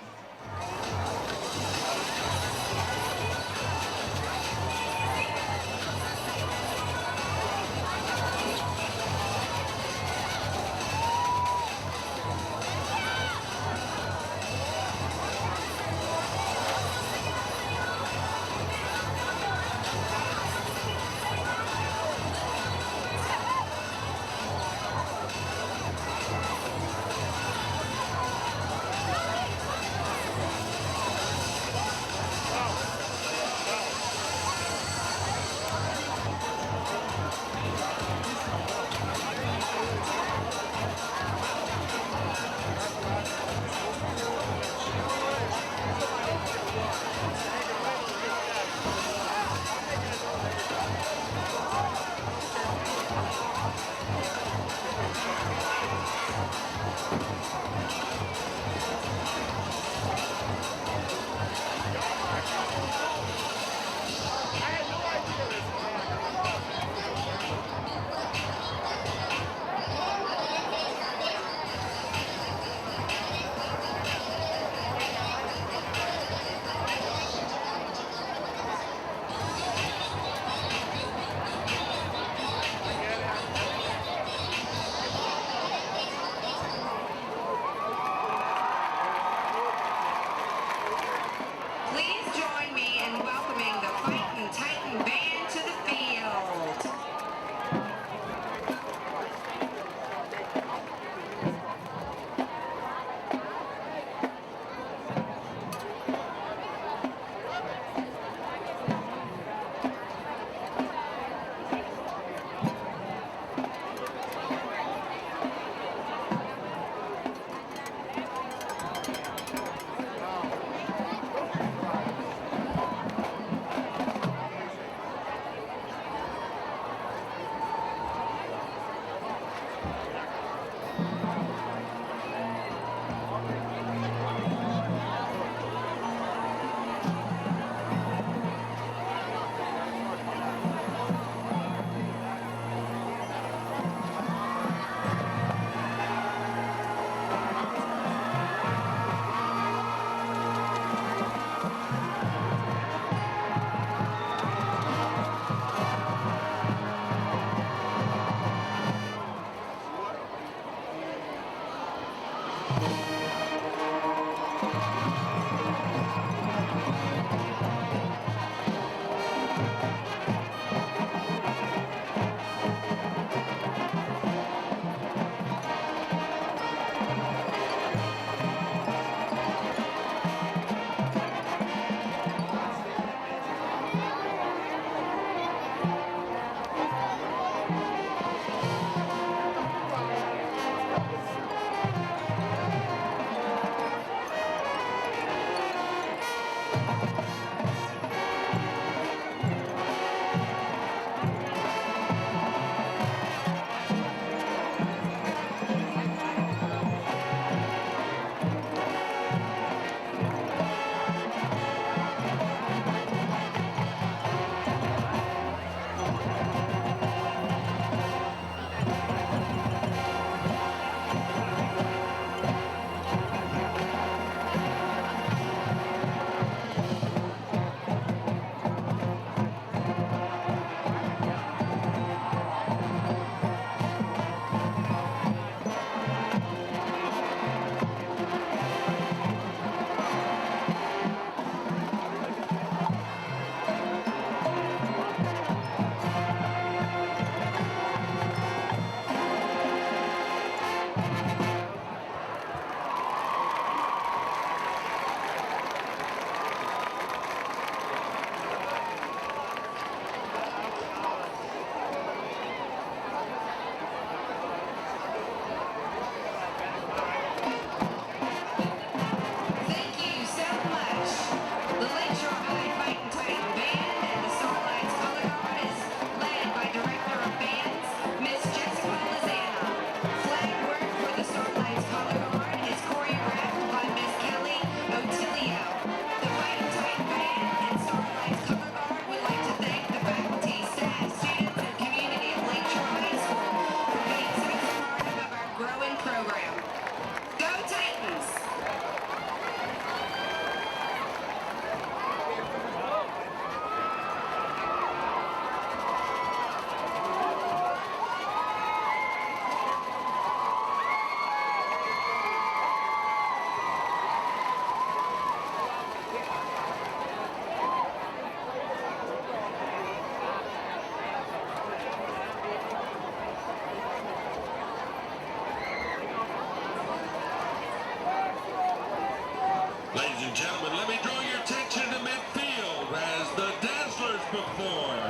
Ladies and gentlemen, let me draw your attention to midfield as the Dazzlers perform.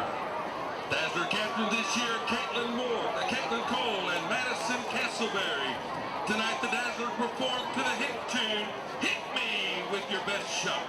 Dazzler captain this year, Caitlin Cole, and Madison Castleberry. Tonight, the Dazzlers perform to the hit tune, "Hit Me With Your Best Shot."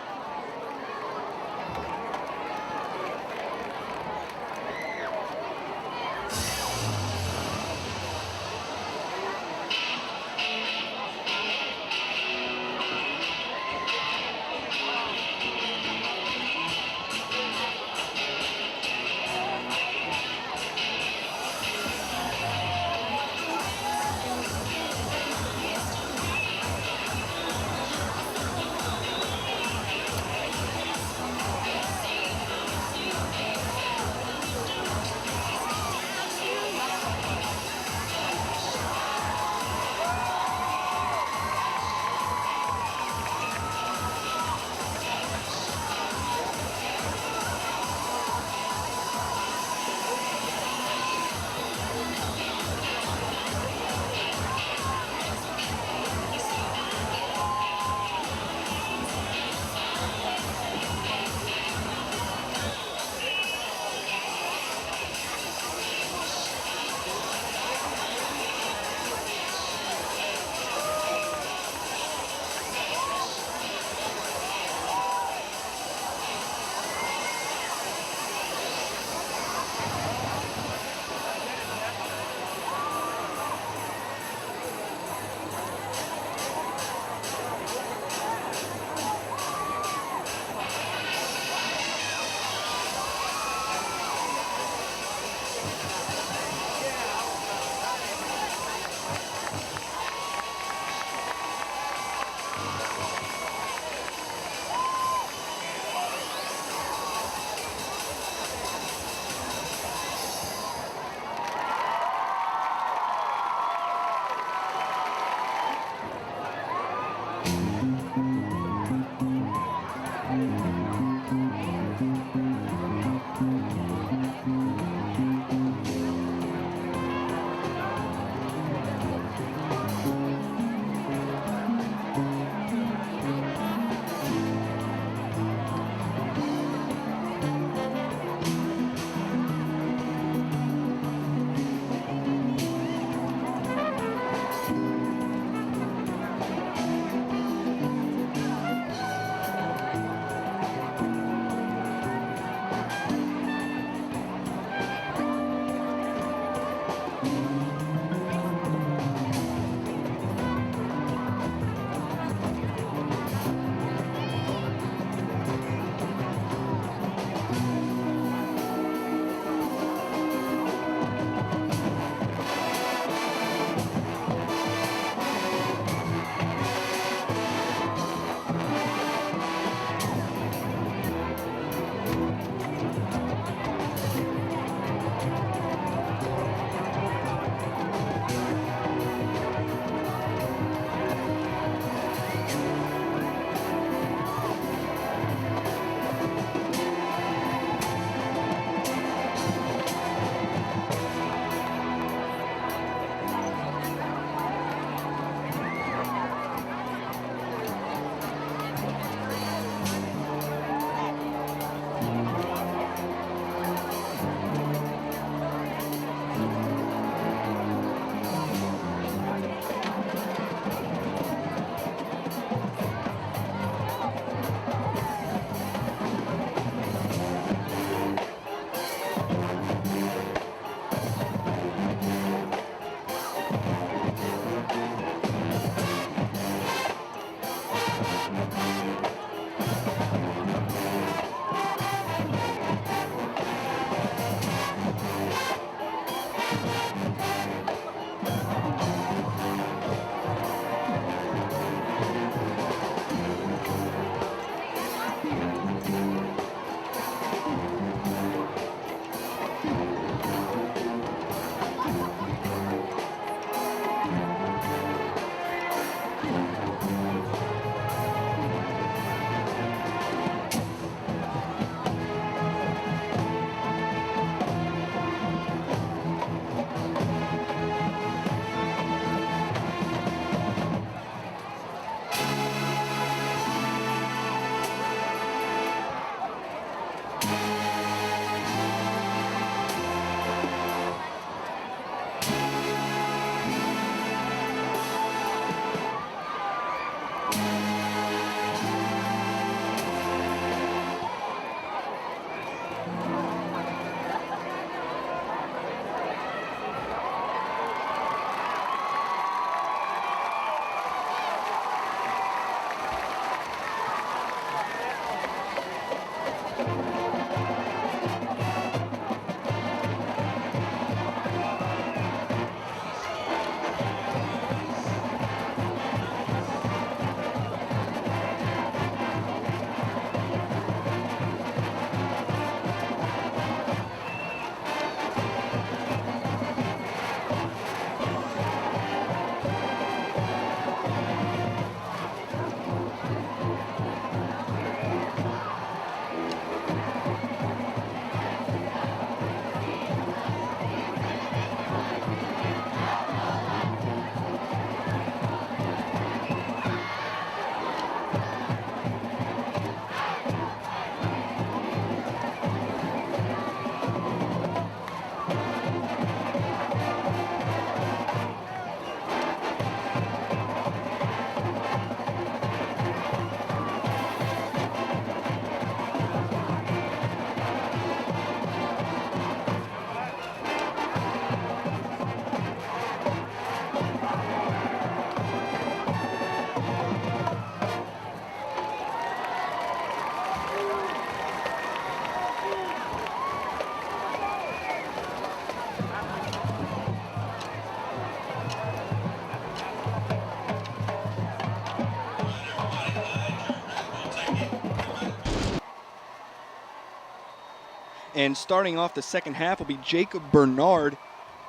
And starting off the second half will be Jacob Bernard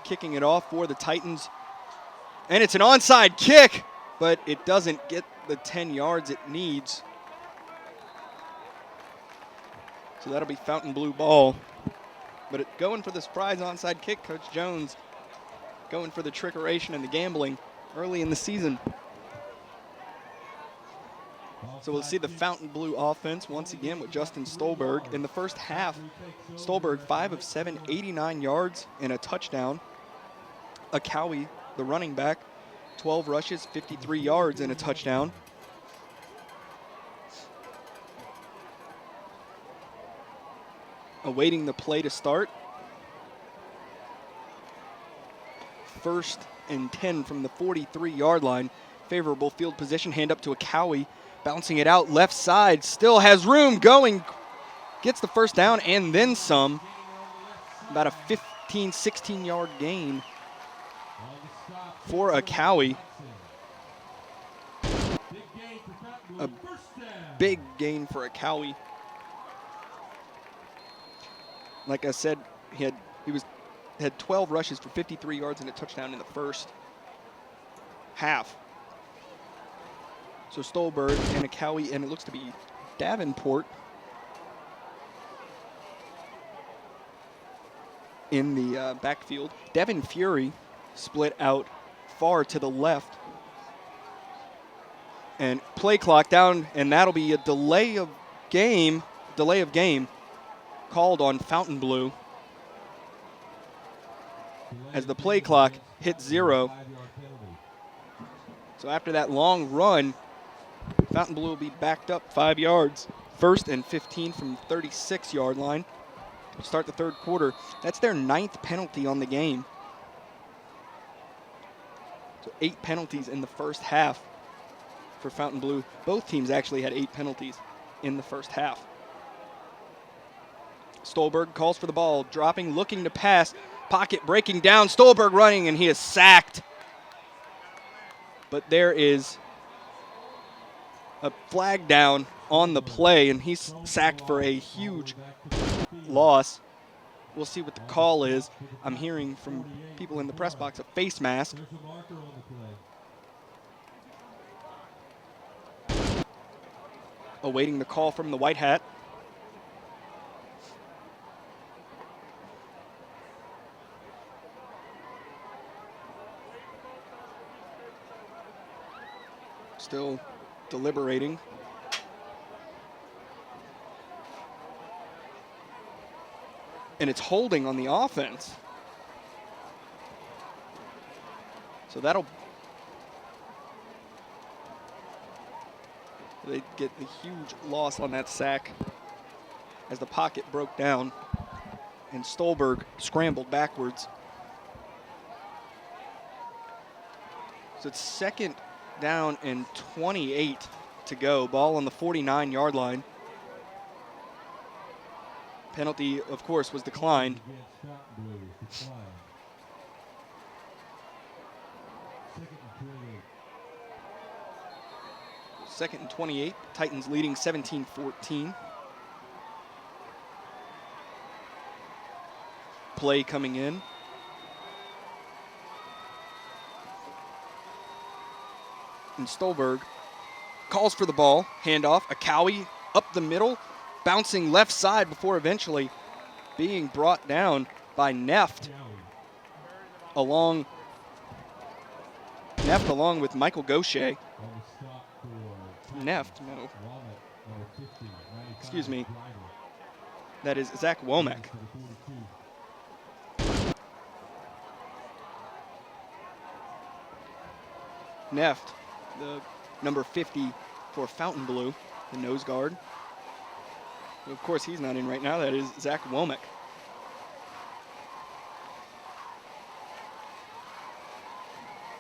kicking it off for the Titans. And it's an onside kick, but it doesn't get the 10 yards it needs. So that'll be Fontainebleau ball. But going for the surprise onside kick, Coach Jones going for the trickeration and the gambling early in the season. So we'll see the Fontainebleau offense once again with Justin Stolberg. In the first half, Stolberg 5 of 7, 89 yards and a touchdown. Akawi, the running back, 12 rushes, 53 yards and a touchdown. Awaiting the play to start. 1st and 10 from the 43-yard line. Favorable field position, hand up to Akawi. Bouncing it out left side, still has room going. Gets the first down and then some. About a 15, 16-yard gain for Akawi. A big gain for Akawi. Like I said, he had 12 rushes for 53 yards and a touchdown in the first half. So Stolberg and Akawi, and it looks to be Davenport in the backfield. Devin Fury split out far to the left. And play clock down, and that'll be a delay of game called on Fontainebleau as the play clock hits 0. So after that long run, Fontainebleau will be backed up 5 yards. 1st and 15 from the 36-yard line. Start the third quarter. That's their 9th penalty on the game. So 8 penalties in the first half for Fontainebleau. Both teams actually had 8 penalties in the first half. Stolberg calls for the ball, dropping, looking to pass. Pocket breaking down. Stolberg running, and he is sacked. But there is a flag down on the play, and he's sacked for a huge loss. We'll see what the call is. I'm hearing from people in the press box a face mask. Awaiting the call from the white hat. Still deliberating. And it's holding on the offense. So they get the huge loss on that sack as the pocket broke down and Stolberg scrambled backwards. So it's 2nd down and 28 to go. Ball on the 49-yard line. Penalty, of course, was declined. Second and 28. Titans leading 17-14. Play coming in. And Stolberg calls for the ball. Handoff. Akawi up the middle. Bouncing left side before eventually being brought down by Neft. Along with Michael Gaucher. Neft, no. Excuse me. That is Zach Womack. Neft, the number 50 for Fontainebleau, the nose guard. Of course, he's not in right now. That is Zach Womack.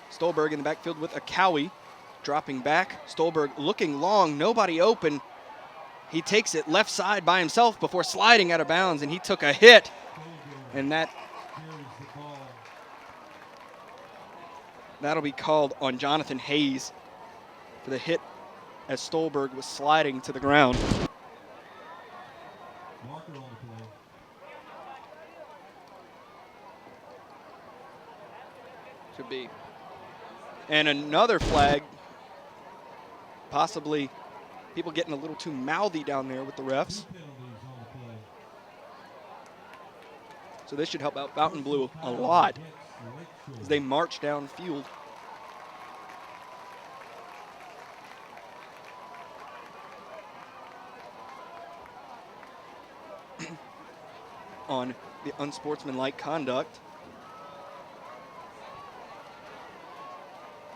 Stolberg in the backfield with Akawi. Dropping back. Stolberg looking long. Nobody open. He takes it left side by himself before sliding out of bounds, and he took a hit. And that'll be called on Jonathan Hayes for the hit as Stolberg was sliding to the ground. be. And another flag, possibly people getting a little too mouthy down there with the refs. So this should help out Fontainebleau a lot as they march downfield. On the unsportsmanlike conduct.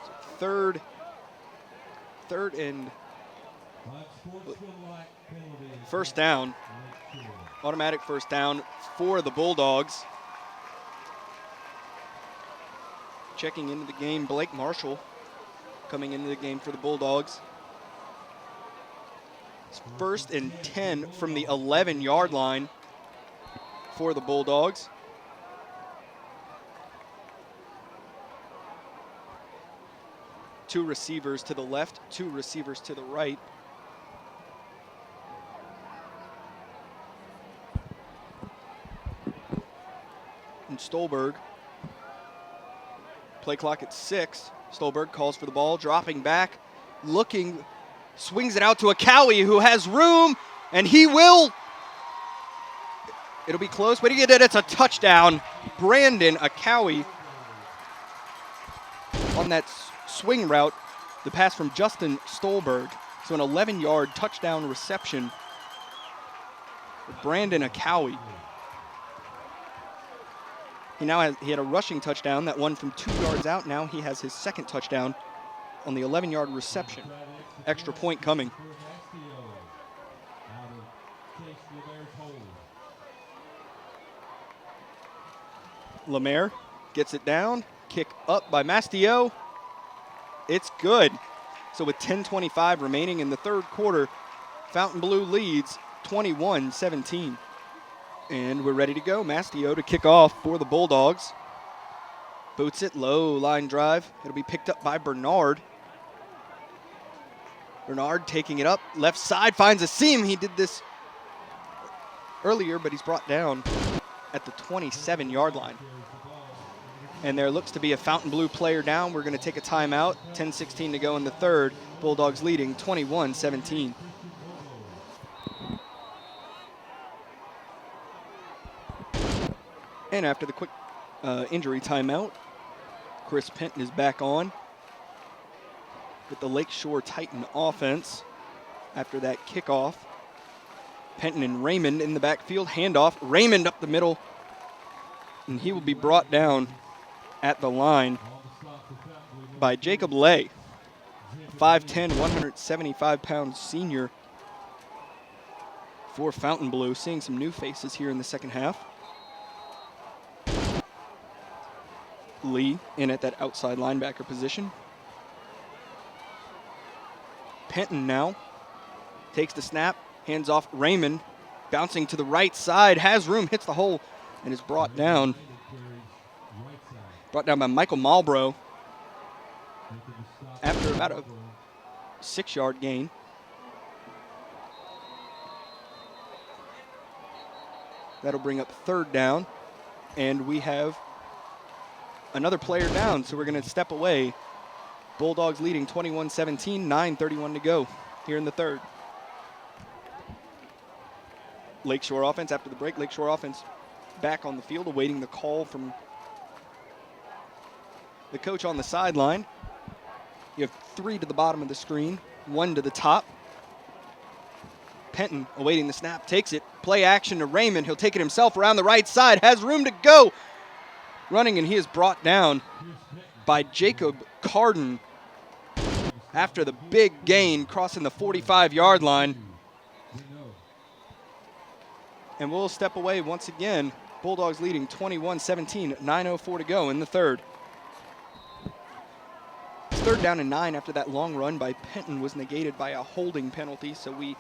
So third and first down. Automatic first down for the Bulldogs. Checking into the game, Blake Marshall coming into the game for the Bulldogs. It's 1st and 10 from the 11-yard line for the Bulldogs. Two receivers to the left, two receivers to the right. And Stolberg, play clock at 6. Stolberg calls for the ball, dropping back, looking, swings it out to a Cowie who has room, and he will. It'll be close, but it's a touchdown. Brandon Acowie on that swing route, the pass from Justin Stolberg. So an 11-yard touchdown reception for Brandon Acowie. He had a rushing touchdown, that one from 2 yards out. Now he has his second touchdown on the 11-yard reception. Extra point coming. Lemaire gets it down. Kick up by Mastio. It's good. So with 10:25 remaining in the third quarter, Fontainebleau leads 21-17. And we're ready to go. Mastio to kick off for the Bulldogs. Boots it, low line drive. It'll be picked up by Bernard. Bernard taking it up. Left side finds a seam. He did this earlier, but he's brought down at the 27-yard line. And there looks to be a Fontainebleau player down. We're going to take a timeout. 10:16 to go in the third. Bulldogs leading 21-17. And after the quick injury timeout, Chris Penton is back on with the Lakeshore Titan offense after that kickoff. Penton and Raymond in the backfield. Handoff. Raymond up the middle. And he will be brought down at the line by Jacob Lay. 5'10", 175-pound senior for Fontainebleau. Seeing some new faces here in the second half. Lee in at that outside linebacker position. Penton now takes the snap, hands off Raymond, bouncing to the right side, has room, hits the hole, and is brought down. Brought down by Michael Malbrough after about a 6-yard gain. That'll bring up third down, and we have another player down, so we're going to step away. Bulldogs leading 21-17, 9:31 to go here in the third. Lakeshore offense after the break. Lakeshore offense back on the field awaiting the call from the coach on the sideline. You have 3 to the bottom of the screen, 1 to the top. Penton awaiting the snap, takes it. Play action to Raymond. He'll take it himself around the right side, has room to go. Running, and he is brought down by Jacob Carden after the big gain, crossing the 45-yard line. And we'll step away once again. Bulldogs leading 21-17, 9:04 to go in the third. Third down and 9 after that long run by Penton was negated by a holding penalty. So we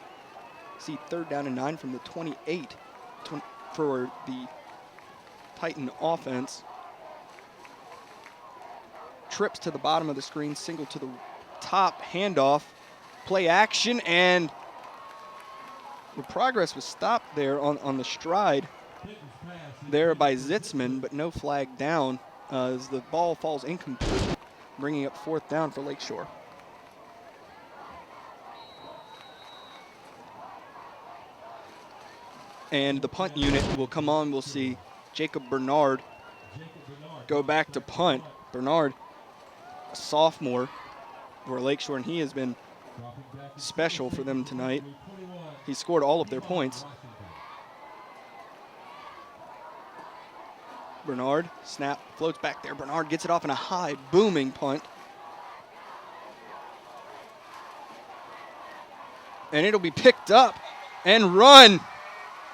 see third down and 9 from the 28 for the Titan offense. Trips to the bottom of the screen, single to the top, handoff, play action, and the progress was stopped there on the stride there by Zitzman, but no flag down. as the ball falls incomplete, bringing up 4th down for Lakeshore. And the punt unit will come on. We'll see Jacob Bernard go back to punt. Bernard, a sophomore for Lakeshore, and he has been special for them tonight. He scored all of their points. Bernard, snap, floats back there. Bernard gets it off in a high, booming punt. And it'll be picked up and run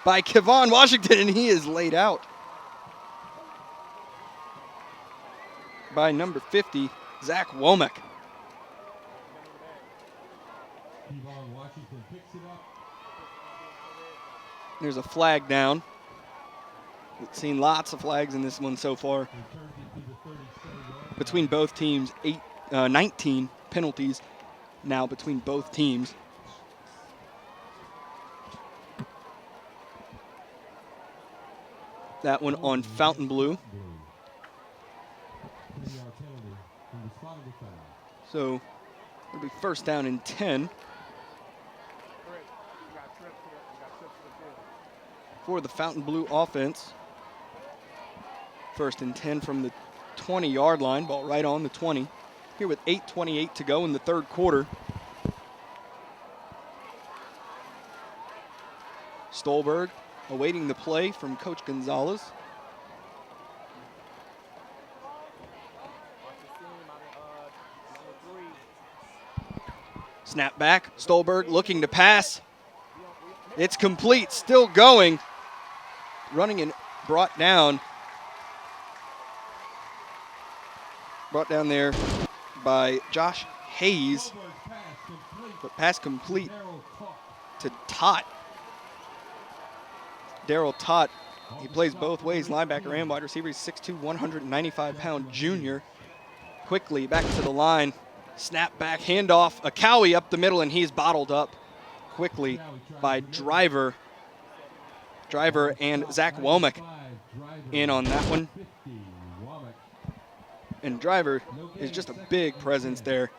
by Kevon Washington, and he is laid out by number 50, Zach Womack. There's a flag down. We've seen lots of flags in this one so far. Between both teams, 19 penalties now between both teams. That one on Fontainebleau. So it'll be 1st down and 10 for the Fontainebleau offense. 1st and 10 from the 20-yard line. Ball right on the 20. Here with 8:28 to go in the 3rd quarter. Stolberg awaiting the play from Coach Gonzalez. Snap back. Stolberg looking to pass. It's complete. Still going. Running and brought down. Brought down there by Josh Hayes. But pass complete to Tott. Daryl Tott. He plays both ways, linebacker and wide receiver. He's 6'2", 195-pound junior. Quickly back to the line. Snap back, handoff. Akawi up the middle, and he's bottled up quickly by Driver. Driver and Zach Womack in on that one. And Driver is just a big presence there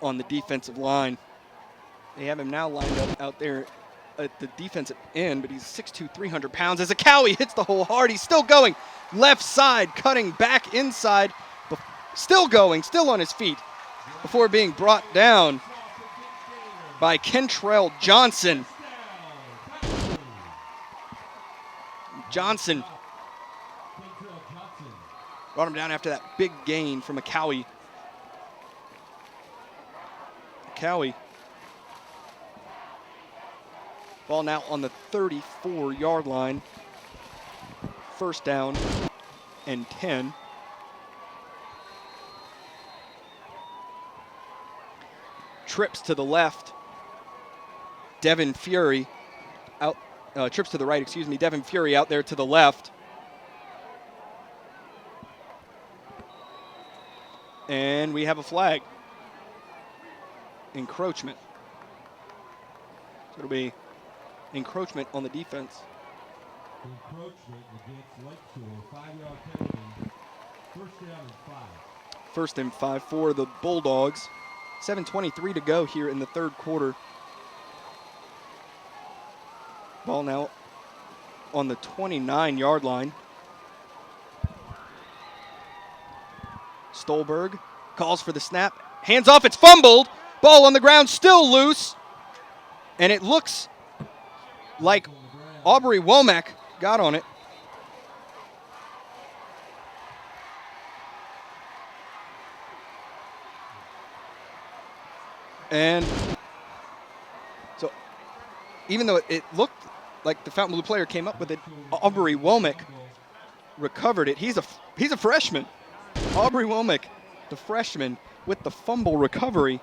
on the defensive line. They have him now lined up out there at the defensive end, but he's 6'2", 300 pounds. As Akawi hits the hole hard, he's still going. Left side, cutting back inside. Still going, still on his feet, before being brought down by Kentrell Johnson. Johnson brought him down after that big gain from Akawi. Akawi. Ball now on the 34-yard line. 1st down and 10. Trips to the left. Devin Fury out. Trips to the right, excuse me. Devin Fury out there to the left. And we have a flag. Encroachment. So it'll be encroachment on the defense. Encroachment against Lakeshore, 5-yard penalty. 1st down and 5. 1st and 5 for the Bulldogs. 7:23 to go here in the 3rd quarter. Ball now on the 29-yard line. Stolberg calls for the snap. Hands off, it's fumbled. Ball on the ground, still loose. And it looks like Aubrey Womack got on it. And so even though it looked like the Fontainebleau player came up with it, Aubrey Womack recovered it. He's a freshman. Aubrey Womack, the freshman, with the fumble recovery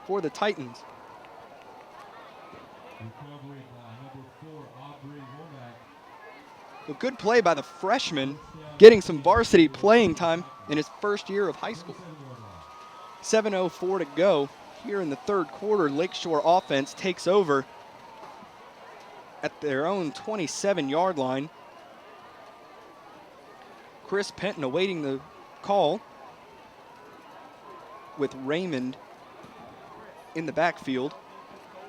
for the Titans. Recovery by number 4, Aubrey Womack. A good play by the freshman, getting some varsity playing time in his 1st year of high school. 7:04 to go here in the 3rd quarter. Lakeshore offense takes over at their own 27-yard line. Chris Penton awaiting the call with Raymond in the backfield.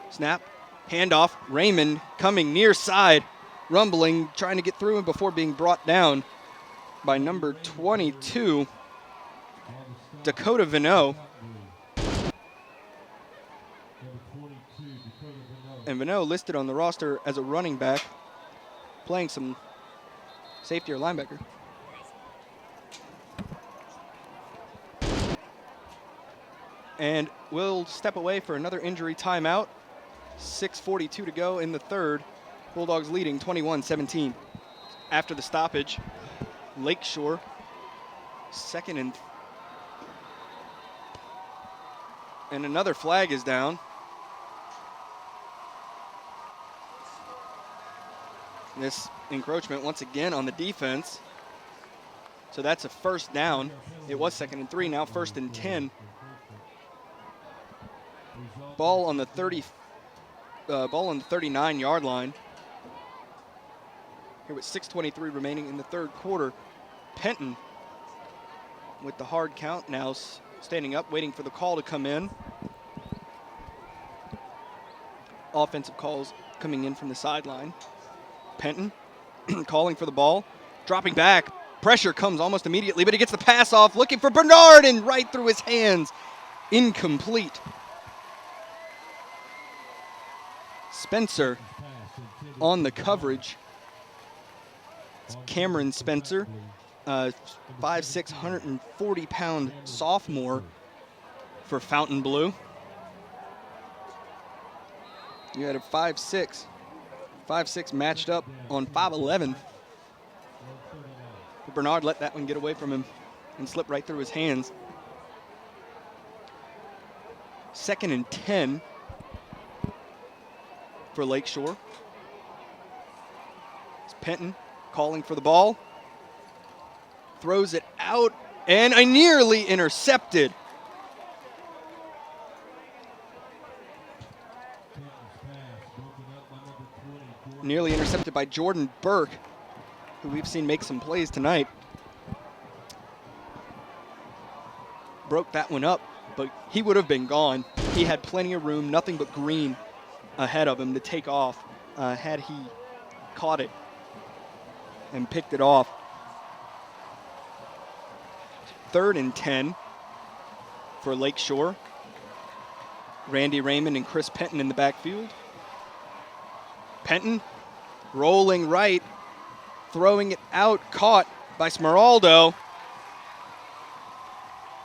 Snap, handoff, Raymond coming near side, rumbling, trying to get through him before being brought down by number 22, Dakota Vino. And Vino listed on the roster as a running back, playing some safety or linebacker. And we'll step away for another injury timeout. 6:42 to go in the third. Bulldogs leading 21-17. After the stoppage, Lakeshore, second and another flag is down. This encroachment once again on the defense. So that's a first down. It was 2nd and 3, now 1st and 10. Ball on the 39-yard line. Here with 6:23 remaining in the third quarter. Penton with the hard count, now standing up, waiting for the call to come in. Offensive calls coming in from the sideline. Penton calling for the ball, dropping back. Pressure comes almost immediately, but he gets the pass off, looking for Bernard, and right through his hands. Incomplete. Spencer on the coverage. It's Cameron Spencer, 5'6", 140-pound sophomore for Fontainebleau. You had a 5'6" matched up on 5'11". But Bernard let that one get away from him and slip right through his hands. 2nd and 10 for Lakeshore. It's Penton calling for the ball. Throws it out and nearly intercepted. Nearly intercepted by Jordan Burke, who we've seen make some plays tonight. Broke that one up, but he would have been gone. He had plenty of room, nothing but green ahead of him to take off had he caught it and picked it off. 3rd and 10 for Lakeshore. Randy Raymond and Chris Penton in the backfield. Penton rolling right, throwing it out, caught by Smeraldo.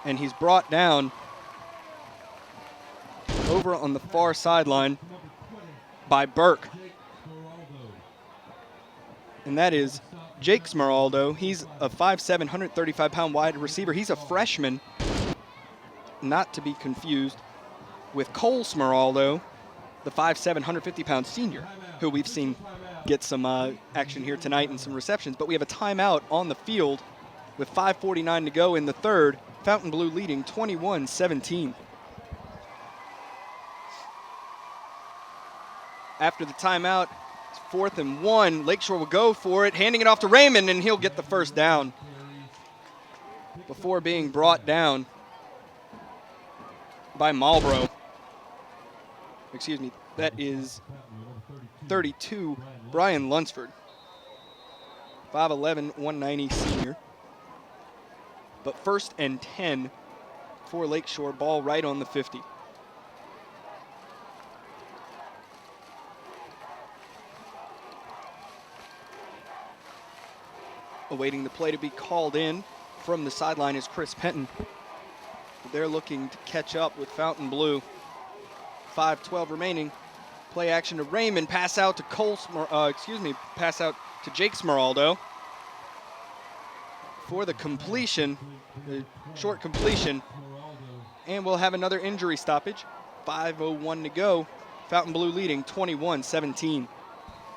And he's brought down over on the far sideline by Burke. And that is Jake Smeraldo. He's a 5'7", 135-pound wide receiver. He's a freshman, not to be confused with Cole Smeraldo, the 5'7", 150-pound senior, who we've seen get some action here tonight and some receptions. But we have a timeout on the field with 5:49 to go in the third. Fontainebleau leading 21-17. After the timeout, it's 4th and 1. Lakeshore will go for it, handing it off to Raymond, and he'll get the first down before being brought down by Marlboro. Excuse me, that is 32, Brian Lunsford. 5'11", 190 senior. But 1st and 10 for Lakeshore, ball right on the 50. Awaiting the play to be called in from the sideline is Chris Penton. They're looking to catch up with Fontainebleau. 5:12 remaining. Play action to Raymond. Pass out to pass out to Jake Smeraldo for the completion, the short completion, and we'll have another injury stoppage. 5:01 to go. Fontainebleau leading 21-17.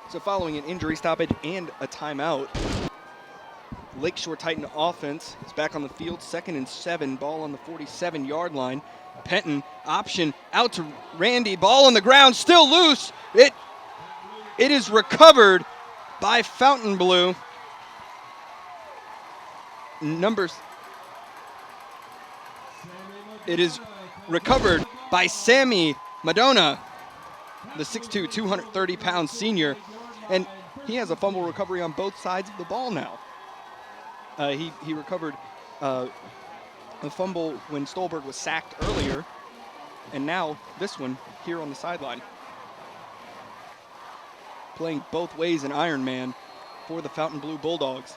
So following an injury stoppage and a timeout, Lakeshore Titan offense is back on the field. 2nd and 7, ball on the 47-yard line. Penton option out to Randy. Ball on the ground, still loose. It is recovered by Fontainebleau. It is recovered by Sammy Madonna, the 6'2", 230-pound senior. And he has a fumble recovery on both sides of the ball now. He recovered a fumble when Stolberg was sacked earlier, and now this one here on the sideline. Playing both ways in Iron Man for the Fontainebleau Bulldogs.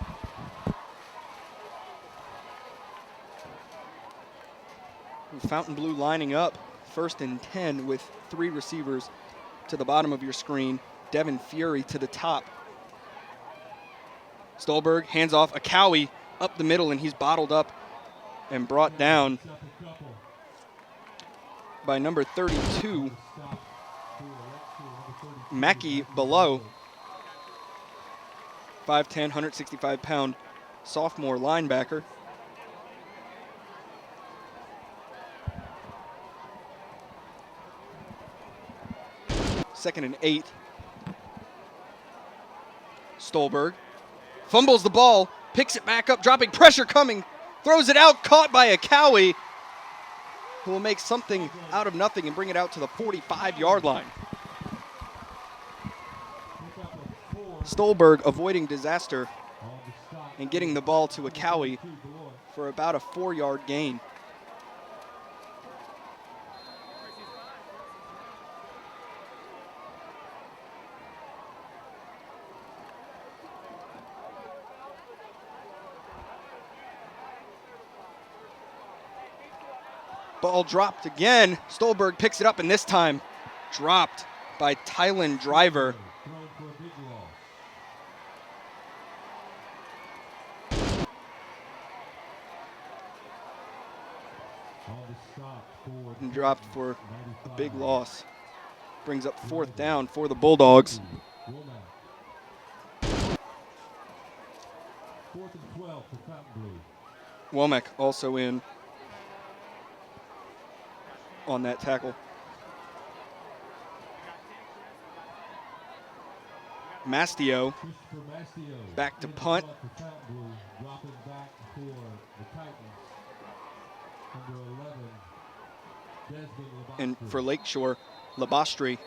Fontainebleau lining up 1st and 10 with 3 receivers to the bottom of your screen. Devin Fury to the top. Stolberg hands off Akawi up the middle, and he's bottled up and brought down by number 32, Mackie Below. 5'10", 165-pound sophomore linebacker. Second and 8. Stolberg fumbles the ball, picks it back up, dropping pressure coming, throws it out, caught by Akawi, who will make something out of nothing and bring it out to the 45-yard line. Stolberg avoiding disaster and getting the ball to Akawi for about a 4-yard gain. Ball dropped again. Stolberg picks it up, and this time dropped by Tylen Driver. And dropped for a big loss. Brings up 4th down for the Bulldogs. 4th and 12 for Fontainebleau. Womack also in on that tackle. Mastio back to punt. Dropping back for the Titans. Number 11, Desmond And Labastri. for Lakeshore, Labastri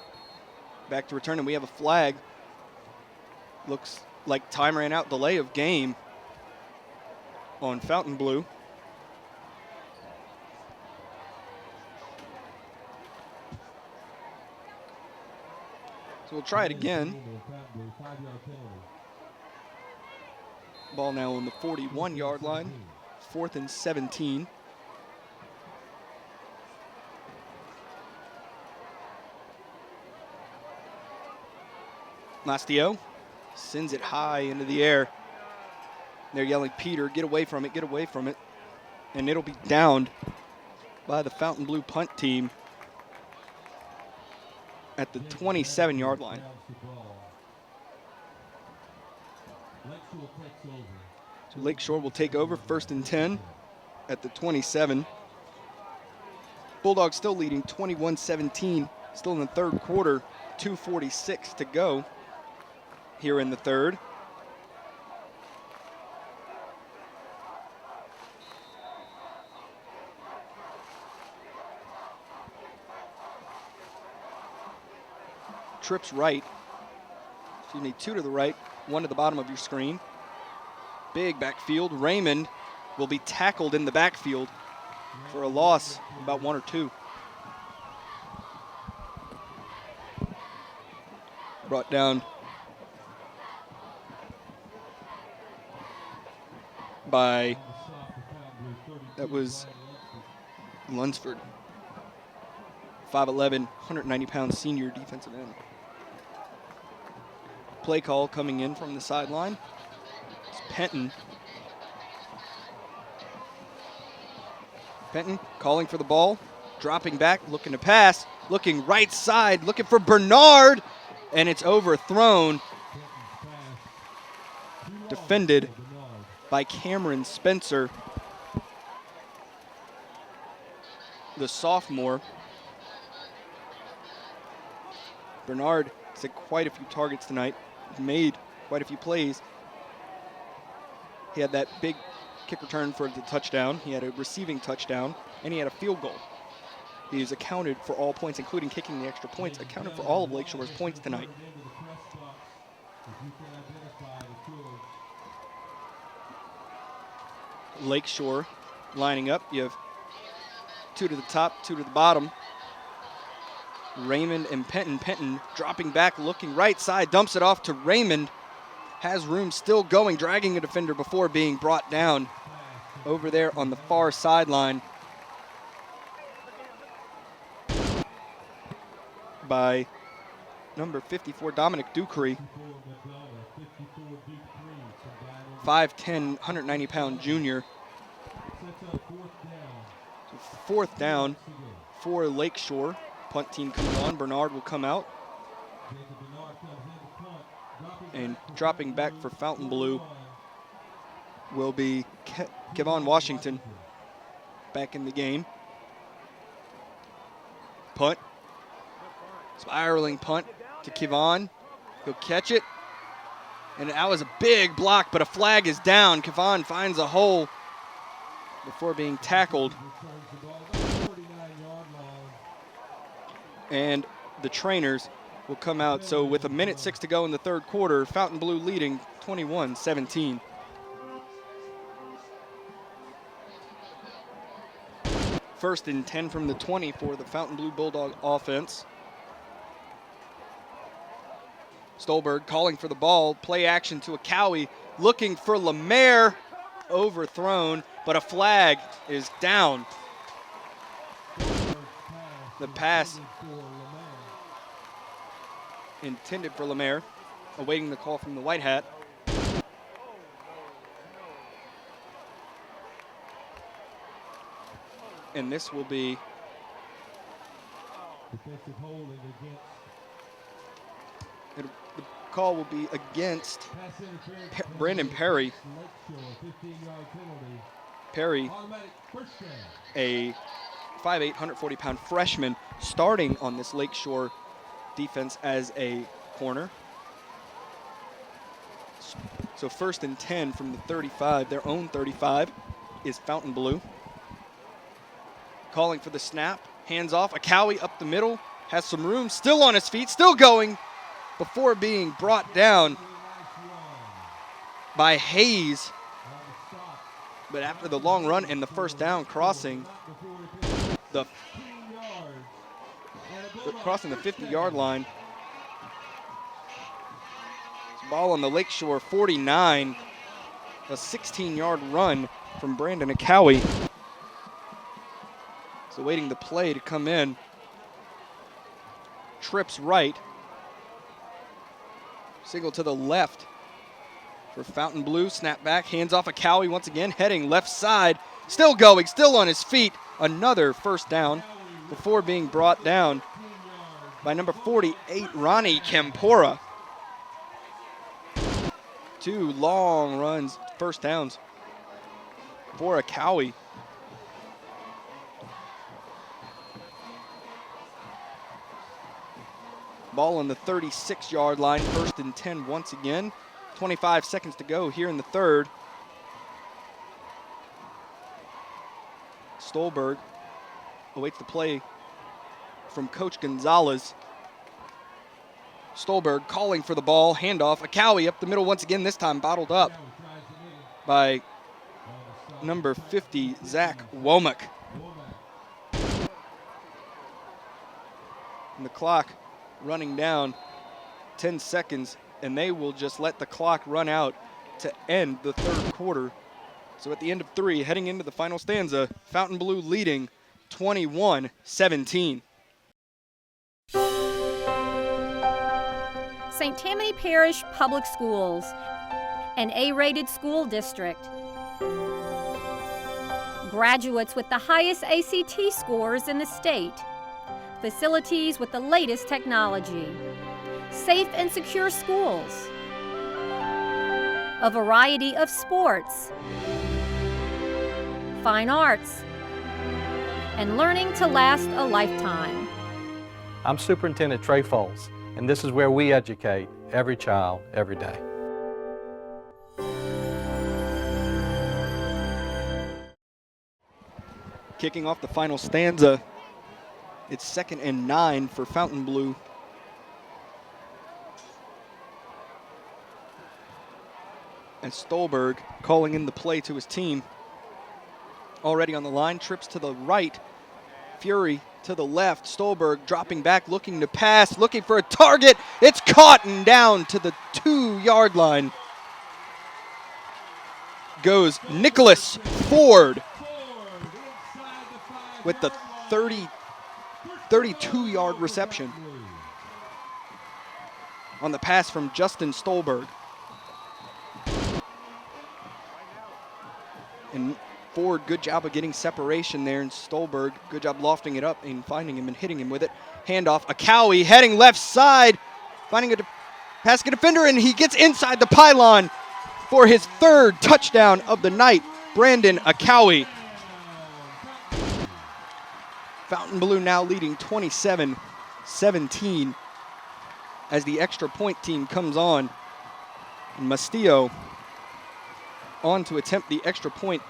back to return, and we have a flag. Looks like time ran out, delay of game on Fontainebleau. So we'll try it again. Ball now on the 41-yard line. 4th and 17. Mastio sends it high into the air. They're yelling, Peter, get away from it, get away from it. And it'll be downed by the Fontainebleau punt team at the 27-yard line. So Lakeshore will take over, 1st and 10 at the 27. Bulldogs still leading 21-17, still in the 3rd quarter, 2:46 to go here in the 3rd. Trips right, 2 to the right, 1 to the bottom of your screen. Big backfield. Raymond will be tackled in the backfield for a loss, about 1 or 2. Brought down by, that was Lunsford. 5'11", 190-pound senior defensive end. Play call coming in from the sideline. It's Penton. Penton calling for the ball, dropping back, looking to pass, looking right side, looking for Bernard, and it's overthrown. Defended by Cameron Spencer, the sophomore. Bernard has had quite a few targets tonight, made quite a few plays. He had that big kick return for the touchdown. He had a receiving touchdown. and he had a field goal. He has accounted for all points, including kicking the extra points, accounted for all of Lakeshore's points tonight. Lakeshore lining up. You have 2 to the top, 2 to the bottom. Raymond and Penton. Penton dropping back, looking right side, dumps it off to Raymond. Has room still going, dragging a defender before being brought down over there on the far sideline by number 54, Dominic Ducree. 5'10", 190-pound junior. So 4th down for Lakeshore. Punt team coming on. Bernard will come out. And dropping back for Fontainebleau will be Kevon Washington back in the game. Punt. Spiraling punt to Kevon. He'll catch it. And that was a big block, but a flag is down. Kevon finds a hole before being tackled. And the trainers will come out. So with 1:06 to go in the 3rd quarter, Fontainebleau leading 21-17. First and 10 from the 20 for the Fontainebleau Bulldog offense. Stolberg calling for the ball, play action to Acowie, looking for Lemaire, overthrown, but a flag is down. The pass intended for Lemaire, awaiting the call from the White Hat. And this will be the call will be against Brandon Perry. Perry, a 5'8", 140-pound freshman, starting on this Lakeshore defense as a corner. So 1st and 10 from the 35, their own 35, is Fontainebleau. Calling for the snap, hands off, Acowie up the middle, has some room, still on his feet, still going, before being brought down by Hayes. But after the long run and the first down, crossing the 50-yard line. Ball on the Lakeshore 49, a 16-yard run from Brandon Acowie. So waiting the play to come in. Trips right. Single to the left for Fontainebleau. Snap back, hands off Acowie once again, heading left side. Still going, still on his feet. Another first down before being brought down by number 48, Ronnie Campora. 2 long runs, first downs for Acowie. Ball on the 36-yard line, 1st and 10 once again. 25 seconds to go here in the 3rd. Stolberg awaits the play from Coach Gonzalez. Stolberg calling for the ball, handoff. Acowie up the middle once again, this time bottled up by number 50, Zach Womack. And the clock running down, 10 seconds, and they will just let the clock run out to end the 3rd quarter. So at the end of 3, heading into the final stanza, Fontainebleau leading 21-17. St. Tammany Parish Public Schools, an A-rated school district. Graduates with the highest ACT scores in the state. Facilities with the latest technology. Safe and secure schools. A variety of sports. Fine arts. And learning to last a lifetime. I'm Superintendent Trey Foles, and this is where we educate every child, every day. Kicking off the final stanza. It's 2nd and 9 for Fontainebleau. And Stolberg calling in the play to his team. Already on the line, trips to the right. Fury to the left. Stolberg dropping back, looking to pass, looking for a target. It's caught and down to the 2-yard line. Goes Nicholas Ford with the 32-yard reception on the pass from Justin Stolberg. And Ford, good job of getting separation there, and Stolberg, good job lofting it up and finding him and hitting him with it. Handoff, Akawi heading left side, finding a passing a defender, and he gets inside the pylon for his 3rd touchdown of the night. Brandon Akawi. Fontainebleau now leading 27-17 as the extra point team comes on. And Mastillo on to attempt the extra point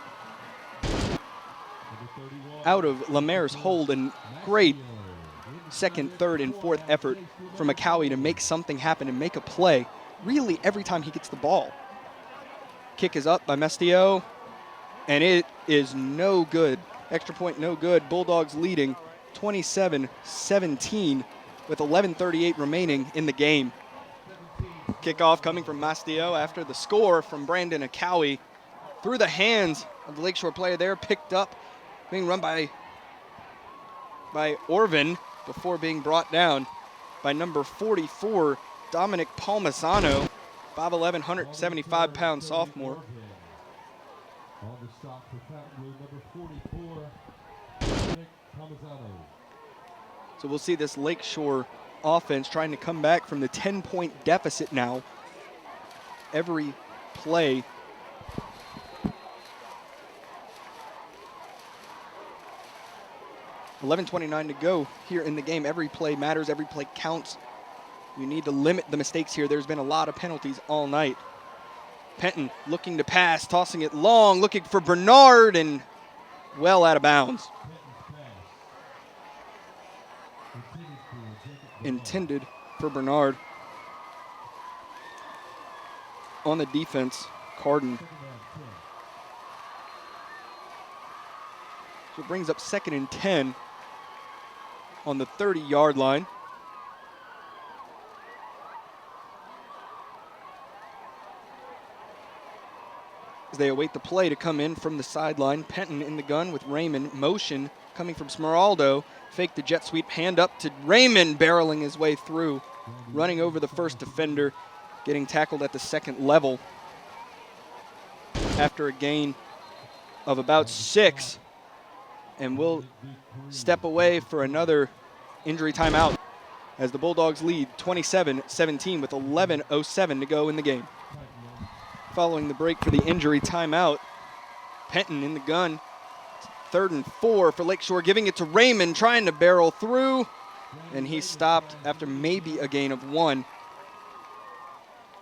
out of Lemaire's hold, and great 2nd, 3rd, and 4th effort from Akawi to make something happen and make a play really every time he gets the ball. Kick is up by Mastillo, and it is no good. Extra point no good. Bulldogs leading 27-17 with 11:38 remaining in the game. Kickoff coming from Mastillo after the score from Brandon Akawi. Through the hands of the Lakeshore player there, picked up, being run by Orvin before being brought down by number 44, Dominic Palmisano, 5'11", 175-pound sophomore. On the stop for Fontainebleau, number 44, Dominic Palmisano. So we'll see this Lakeshore offense trying to come back from the 10-point deficit now. Every play. $11:29 to go here in the game. Every play matters. Every play counts. You need to limit the mistakes here. There's been a lot of penalties all night. Penton looking to pass, tossing it long, looking for Bernard, and well out of bounds. Intended for Bernard. On the defense, Carden. So it brings up 2nd and 10 on the 30-yard line. As they await the play to come in from the sideline. Penton in the gun with Raymond. Motion coming from Smeraldo. Fake the jet sweep, hand up to Raymond, barreling his way through. Running over the first defender, getting tackled at the 2nd level. After a gain of about 6. And we'll step away for another injury timeout as the Bulldogs lead 27-17 with 11:07 to go in the game. Following the break for the injury timeout, Penton in the gun. 3rd and 4 for Lakeshore, giving it to Raymond, trying to barrel through, and he stopped after maybe a gain of 1.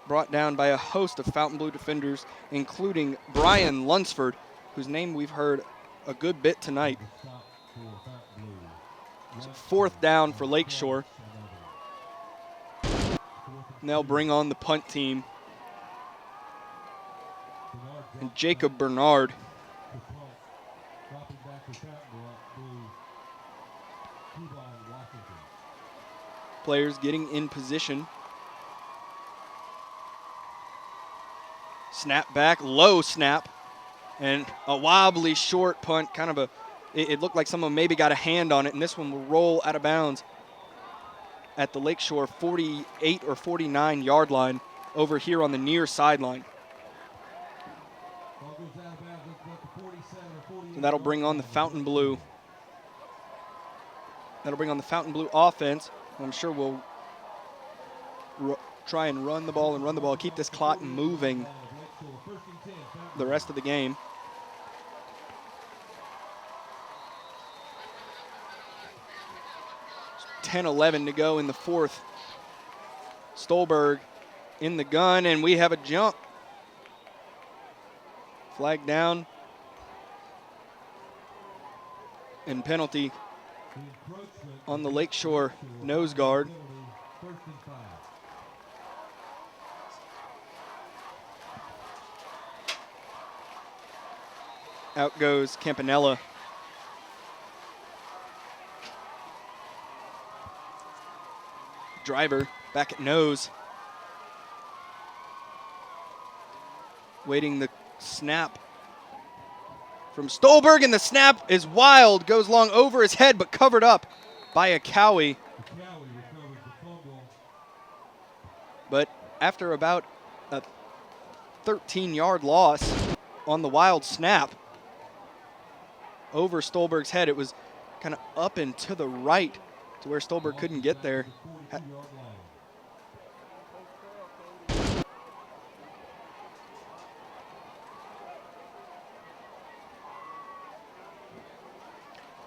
Brought down by a host of Fontainebleau defenders, including Brian Lunsford, whose name we've heard a good bit tonight. So 4th down for Lakeshore. And they'll bring on the punt team. And Jacob Bernard. Players getting in position. Snap back, low snap, and a wobbly short punt. Kind of it looked like someone maybe got a hand on it, and this one will roll out of bounds at the Lakeshore 48 or 49 yard line over here on the near sideline. So that'll bring on the Fontainebleau. That'll bring on the Fontainebleau offense. I'm sure we'll try and run the ball, keep this clock moving the rest of the game. It's 10-11 to go in the 4th. Stolberg in the gun, and we have a jump. Flag down. And penalty on the Lakeshore nose guard. First and 5. Out goes Campanella. Driver back at nose. Waiting the snap from Stolberg, and the snap is wild. Goes long over his head, but covered up by a Cowie. Cowie recovers the fumble. But after about a 13-yard loss on the wild snap over Stolberg's head, it was kind of up and to the right to where Stolberg couldn't get there. 42-yard line.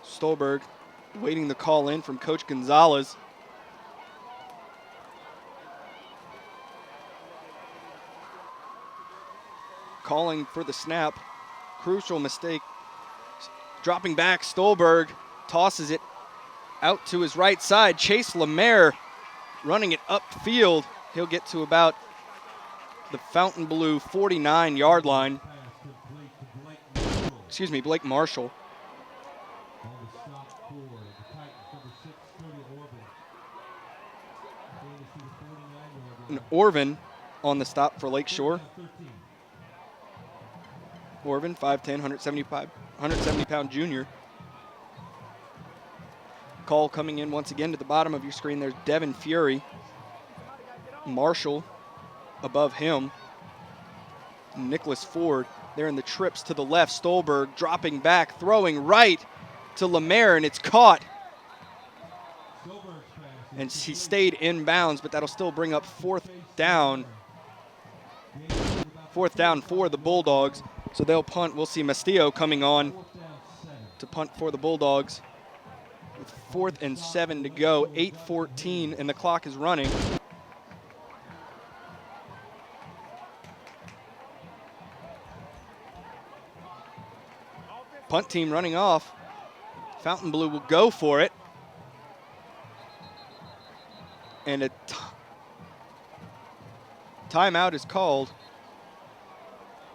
Stolberg waiting the call in from Coach Gonzalez. Calling for the snap. Crucial mistake. Dropping back, Stolberg tosses it out to his right side. Chase Lemaire running it upfield. He'll get to about the Fontainebleau 49-yard line. Pass complete to Blake Marshall. Excuse me, Blake Marshall. On the stop for the Titans, number 6, Cody Orban. Gain is to the 49-yard And line. Orvin on the stop for Lakeshore. 13. Orvin, 5'10", 170-pound junior. Call coming in once again to the bottom of your screen. There's Devin Fury. Marshall above him. Nicholas Ford. They're in the trips to the left. Stolberg dropping back, throwing right to Lemaire, and it's caught. Stolberg's pass And he stayed in bounds, but that'll still bring up fourth down. Fourth down for the Bulldogs. So they'll punt. We'll see Mastillo coming on fourth down 7. to punt for the Bulldogs. With 4th and 7 to go, 8:14, and the clock is running. Punt team running off. Fontainebleau will go for it. And a timeout is called.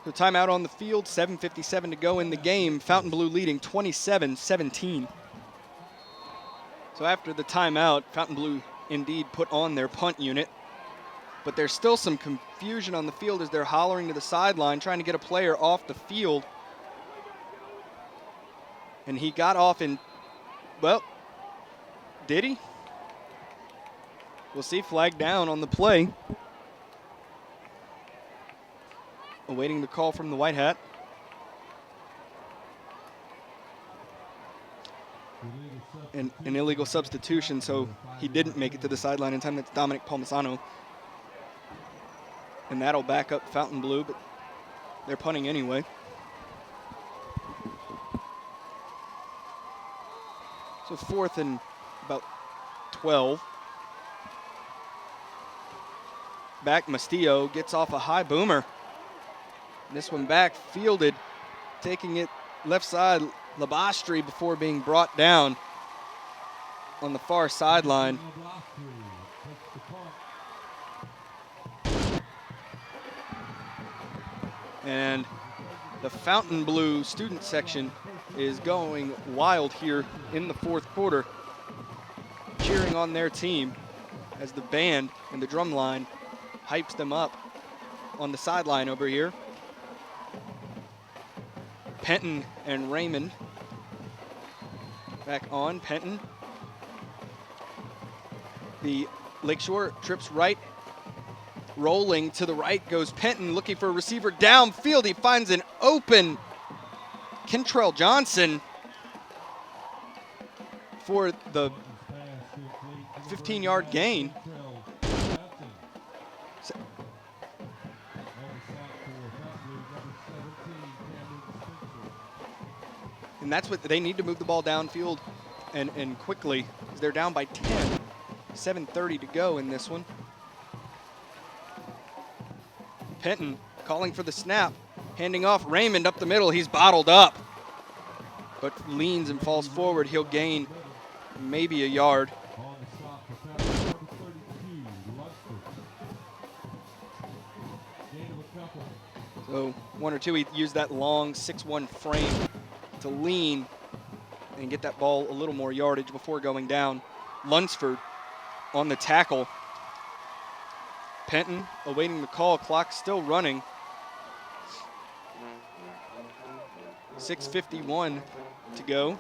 So timeout on the field, 7:57 to go in the game. Fontainebleau leading 27-17. So after the timeout, Fontainebleau indeed put on their punt unit. But there's still some confusion on the field as they're hollering to the sideline, trying to get a player off the field. And he got off in, well, did he? We'll see, flag down on the play. Awaiting the call from the White Hat. An illegal substitution, so he didn't make it to the sideline in time. That's Dominic Palmisano. And that'll back up Fontainebleau, but they're punting anyway. So 4th and about 12. Back Mastillo gets off a high boomer. This one back fielded, taking it left side, Labastri before being brought down on the far sideline. And the Fontainebleau student section is going wild here in the 4th quarter, cheering on their team as the band and the drum line hypes them up on the sideline over here. Penton and Raymond back on. Penton. The Lakeshore trips right. Rolling to the right goes Penton, looking for a receiver downfield. He finds an open Kentrell Johnson for the 15-yard gain. And that's what they need, to move the ball downfield and quickly, because they're down by 10. 7:30 to go in this one. Penton calling for the snap, handing off Raymond up the middle. He's bottled up. but leans and falls forward. He'll gain maybe a yard. On the stop for Fountain, number 32, Lunsford. Gain of a couple. So 1 or 2, he used that long 6'1" frame to lean and get that ball a little more yardage before going down. Lunsford on the tackle. Penton awaiting the call. Clock still running. 6:51 to go.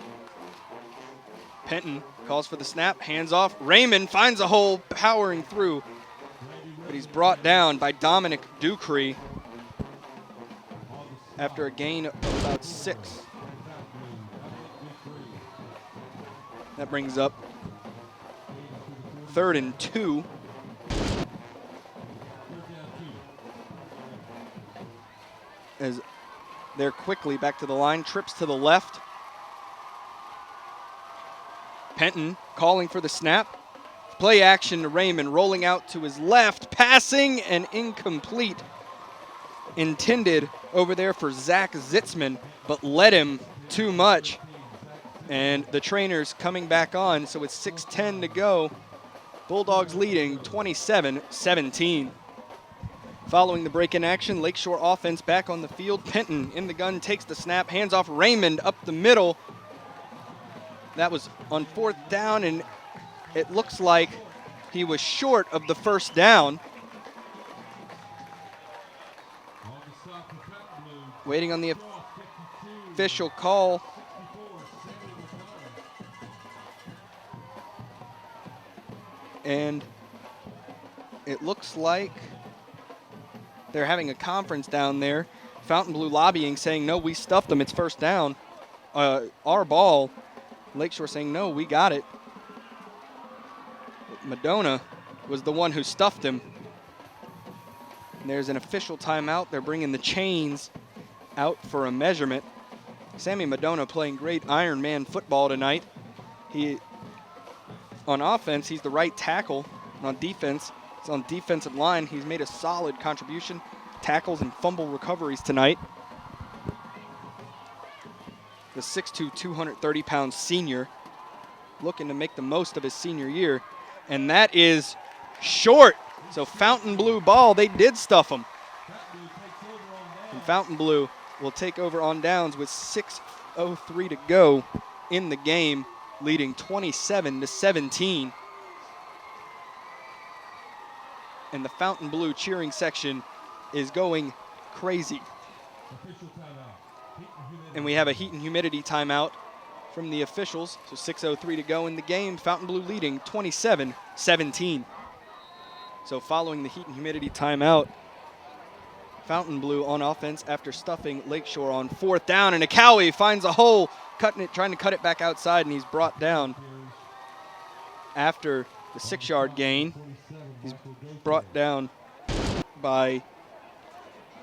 Penton calls for the snap, hands off. Raymond finds a hole, powering through, but he's brought down by Dominic Ducree after a gain of about 6. That brings up 3rd and 2. As they're quickly back to the line, trips to the left. Penton calling for the snap. Play action to Raymond, rolling out to his left, passing and incomplete. Intended over there for Zach Zitzman, but led him too much. And the trainers coming back on, so with 6:10 to go, Bulldogs leading 27-17. Following the break in action, Lakeshore offense back on the field. Penton in the gun, takes the snap, hands off Raymond up the middle. That was on 4th down, and it looks like he was short of the 1st down. On the stop for Fontainebleau, Waiting on the 52, official call. 64, Sammy McDonough. And it looks like they're having a conference down there. Fontainebleau lobbying, saying, no, we stuffed them, it's 1st down. Our ball. Lakeshore saying, no, we got it. Madonna was the one who stuffed him. And there's an official timeout. They're bringing the chains out for a measurement. Sammy Madonna playing great Iron Man football tonight. On offense, he's the right tackle. And on defense, it's on defensive line. He's made a solid contribution, tackles and fumble recoveries tonight. The 6'2", 230-pound senior looking to make the most of his senior year. And that is short. So Fontainebleau ball, they did stuff him. And Fontainebleau will take over on downs with 6:03 to go in the game, leading 27-17. And the Fontainebleau cheering section is going crazy. Official timeout. Heat and humidity. And we have a heat and humidity timeout from the officials. So 6:03 to go in the game. Fontainebleau leading 27-17. So following the heat and humidity timeout, Fontainebleau on offense after stuffing Lakeshore on 4th down. And Akawi finds a hole, trying to cut it back outside, and he's brought down after the 6-yard gain. He's brought down by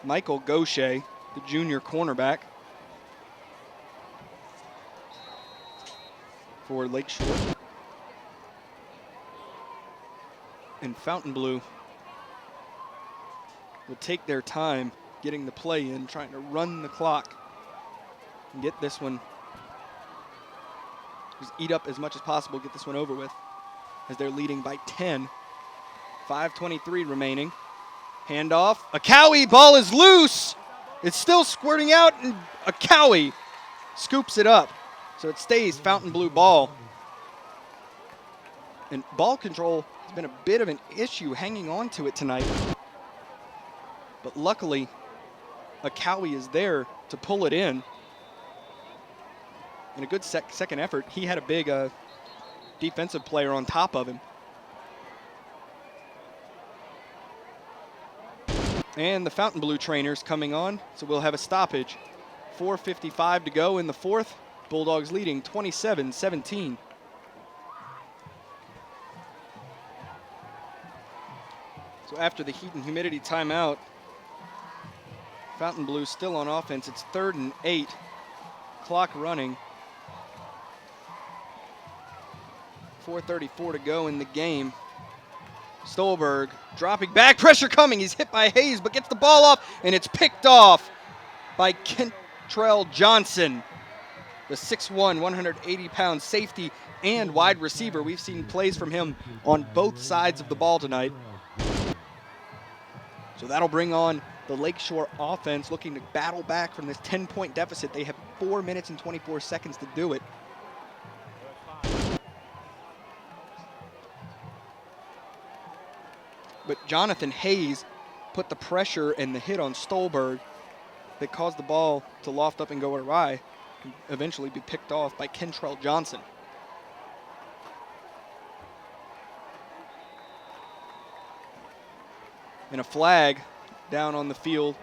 Michael Gaucher, the junior cornerback for Lakeshore. And Fontainebleau will take their time getting the play in, trying to run the clock and get this one, just eat up as much as possible, get this one over with, as they're leading by 10. 5:23 remaining. Handoff. Akawi, ball is loose. It's still squirting out, and Akawi scoops it up. So it stays Fontainebleau ball. And ball control has been a bit of an issue hanging on to it tonight. But luckily, Akawi is there to pull it in. In a good second effort, he had a big defensive player on top of him. And the Fontainebleau trainers coming on, so we'll have a stoppage. 4:55 to go in the 4th. Bulldogs leading 27-17. So after the heat and humidity timeout, Fontainebleau still on offense. It's 3rd and 8. Clock running. 4:34 to go in the game. Stolberg dropping back, pressure coming. He's hit by Hayes, but gets the ball off, and it's picked off by Kentrell Johnson, the the 6'1", 180-pound safety and wide receiver. We've seen plays from him on both sides of the ball tonight. So that'll bring on the Lakeshore offense, looking to battle back from this 10-point deficit. They have 4 minutes and 24 seconds to do it. But Jonathan Hayes put the pressure and the hit on Stolberg that caused the ball to loft up and go awry and eventually be picked off by Kentrell Johnson. And a flag down on the field.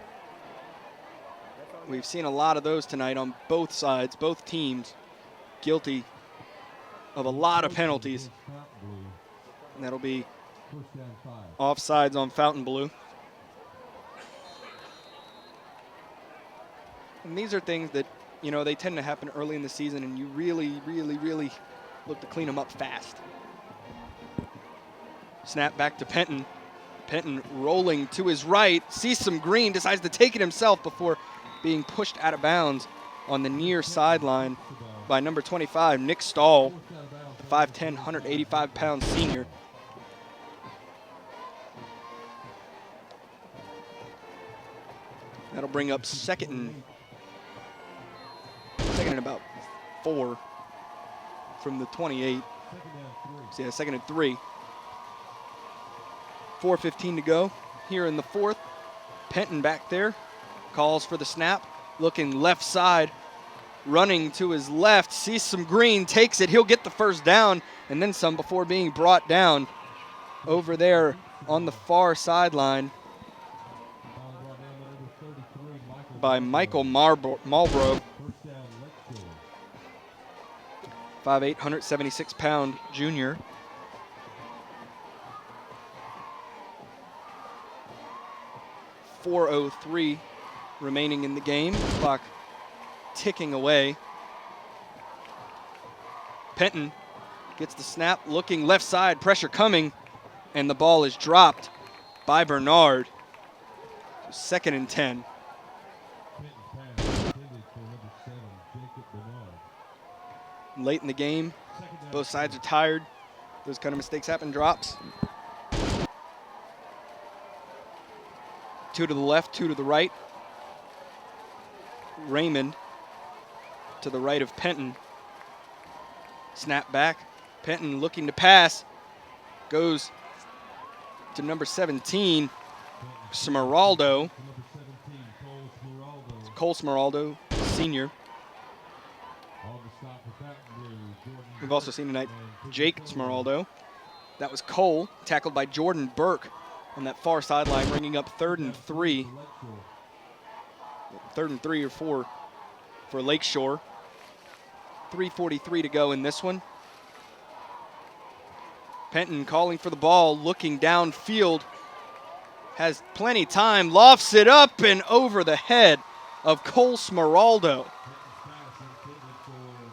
We've seen a lot of those tonight on both sides, both teams guilty of a lot of penalties. And that'll be offsides on Fontainebleau. And these are things that, you know, they tend to happen early in the season, and you really, really, really look to clean them up fast. Snap back to Penton. Penton rolling to his right, sees some green, decides to take it himself before being pushed out of bounds on the near sideline by number 25, Nick Stahl, 5'10", 185-pound senior. That'll bring up second and about 4 from the 28. So yeah, second and 3. 4:15 to go here in the fourth. Penton back there calls for the snap, looking left side, running to his left, sees some green, takes it. He'll get the first down and then some before being brought down over there on the far sideline by Michael Marlborough, 5'8", 176-pound junior. .403 remaining in the game. Clock ticking away. Penton gets the snap, looking left side, pressure coming, and the ball is dropped by Bernard. Second and 10. Late in the game, both sides are tired. Those kind of mistakes happen. Drops. 2 to the left, 2 to the right. Raymond to the right of Penton. Snap back. Penton looking to pass. Goes to number 17, Smeraldo. Cole Smeraldo, senior. We've also seen tonight Jake Smeraldo. That was Cole, tackled by Jordan Burke on that far sideline, bringing up 3rd and 3. 3rd and 3 or 4 for Lakeshore. 3:43 to go in this one. Penton calling for the ball, looking downfield. Has plenty time, lofts it up and over the head of Cole Smeraldo,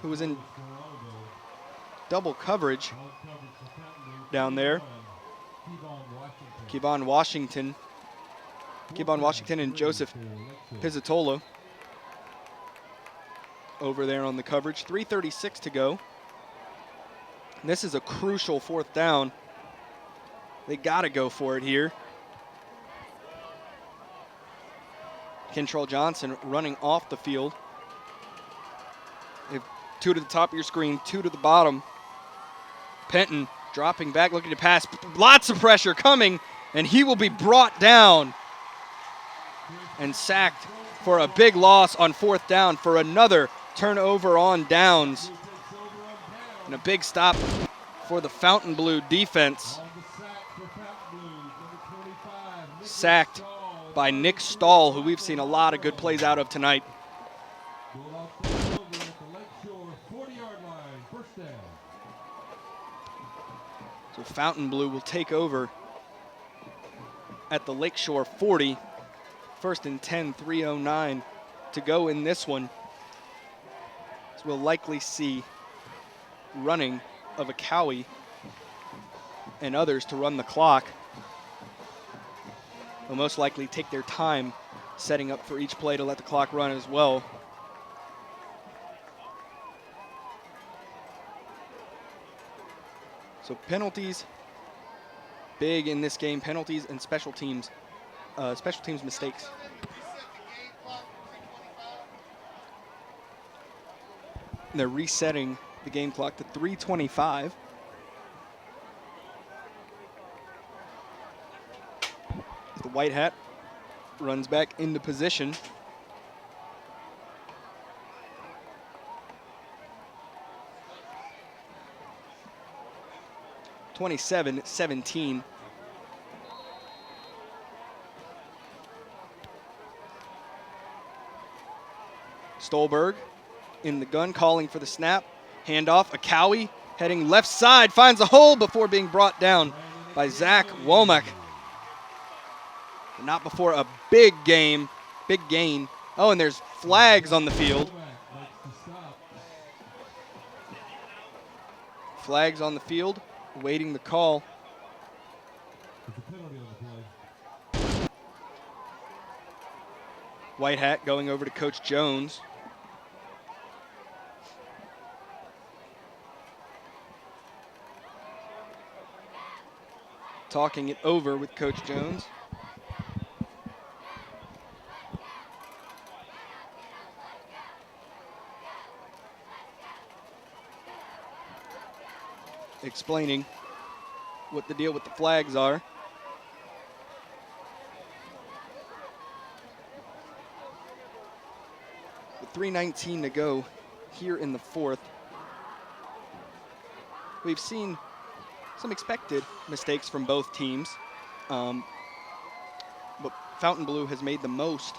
who was in double coverage down there. Kevon Washington and Joseph Pizzatola over there on the coverage. 3:36 to go. And this is a crucial 4th down. They got to go for it here. Kentrell Johnson running off the field. They have 2 to the top of your screen, 2 to the bottom. Penton dropping back, looking to pass. Lots of pressure coming, and he will be brought down and sacked for a big loss on 4th down for another turnover on downs. And a big stop for the Fontainebleau defense. Sacked by Nick Stahl, who we've seen a lot of good plays out of tonight. So Fontainebleau will take over at the Lakeshore 40. 1st and 10, 3:09 to go in this one. So we'll likely see running of a Cowie and others to run the clock. They'll most likely take their time setting up for each play to let the clock run as well. So penalties, big in this game. Penalties and special teams mistakes. And they're resetting the game clock to 3:25. The white hat runs back into position. (27-17). Stolberg in the gun, calling for the snap. Handoff, Akawi heading left side, finds a hole before being brought down by Zach Womack. But not before a big gain. Oh, and there's flags on the field. Flags on the field, awaiting the call. White hat going over to Coach Jones. Talking it over with Coach Jones. Explaining what the deal with the flags are. With 3:19 to go here in the fourth. We've seen some expected mistakes from both teams, but Fontainebleau has made the most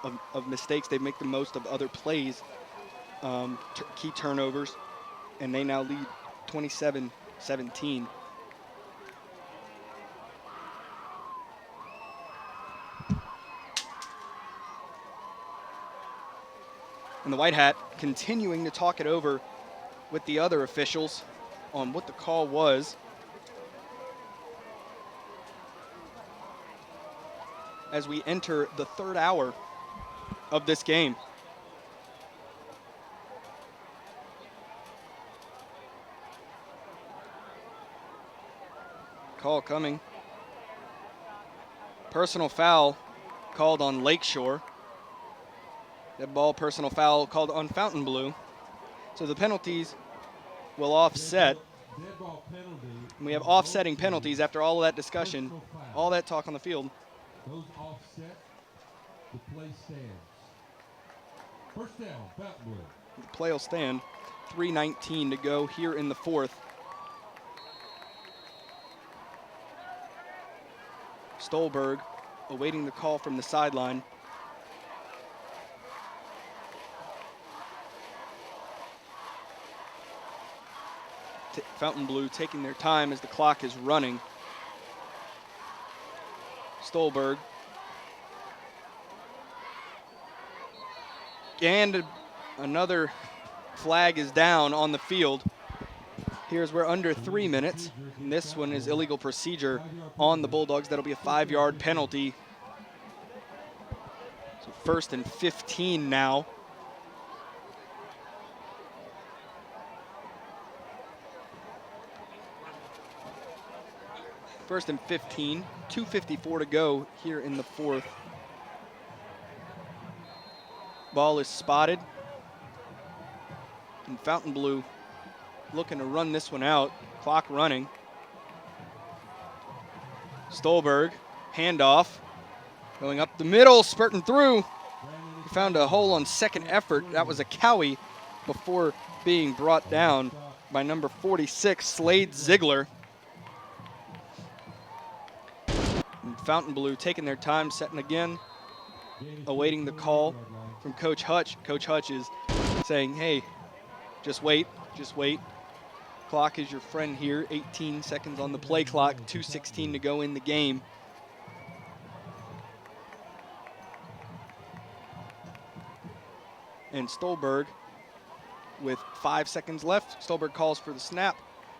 of mistakes. They make the most of other plays, key turnovers, and they now lead 27-17. And the white hat continuing to talk it over with the other officials on what the call was. As we enter the third hour of this game. Call coming. Personal foul called on Lakeshore. That ball, personal foul called on Fontainebleau. So the penalties will offset. And we have offsetting penalties after all of that discussion, all that talk on the field. Those offset, the play stands. First down, Fontainebleau. The play will stand. 3:19 to go here in the fourth. Stolberg awaiting the call from the sideline. Fontainebleau taking their time as the clock is running. Stolberg. And another flag is down on the field. Here's we're under 3 minutes. And this one is illegal procedure on the Bulldogs. That'll be a 5-yard penalty. So 1st and 15 now. First and 15, 2:54 to go here in the fourth. Ball is spotted. And Fontainebleau looking to run this one out. Clock running. Stolberg, handoff. Going up the middle, spurting through. He found a hole on second effort. That was Akawi before being brought down by number 46, Slade Ziegler. And Fontainebleau taking their time, setting again, awaiting the call from Coach Hutch. Coach Hutch is saying, hey, just wait. Clock is your friend here. 18 seconds on the play clock, 2:16 to go in the game. And Stolberg with 5 seconds left. Stolberg calls for the snap.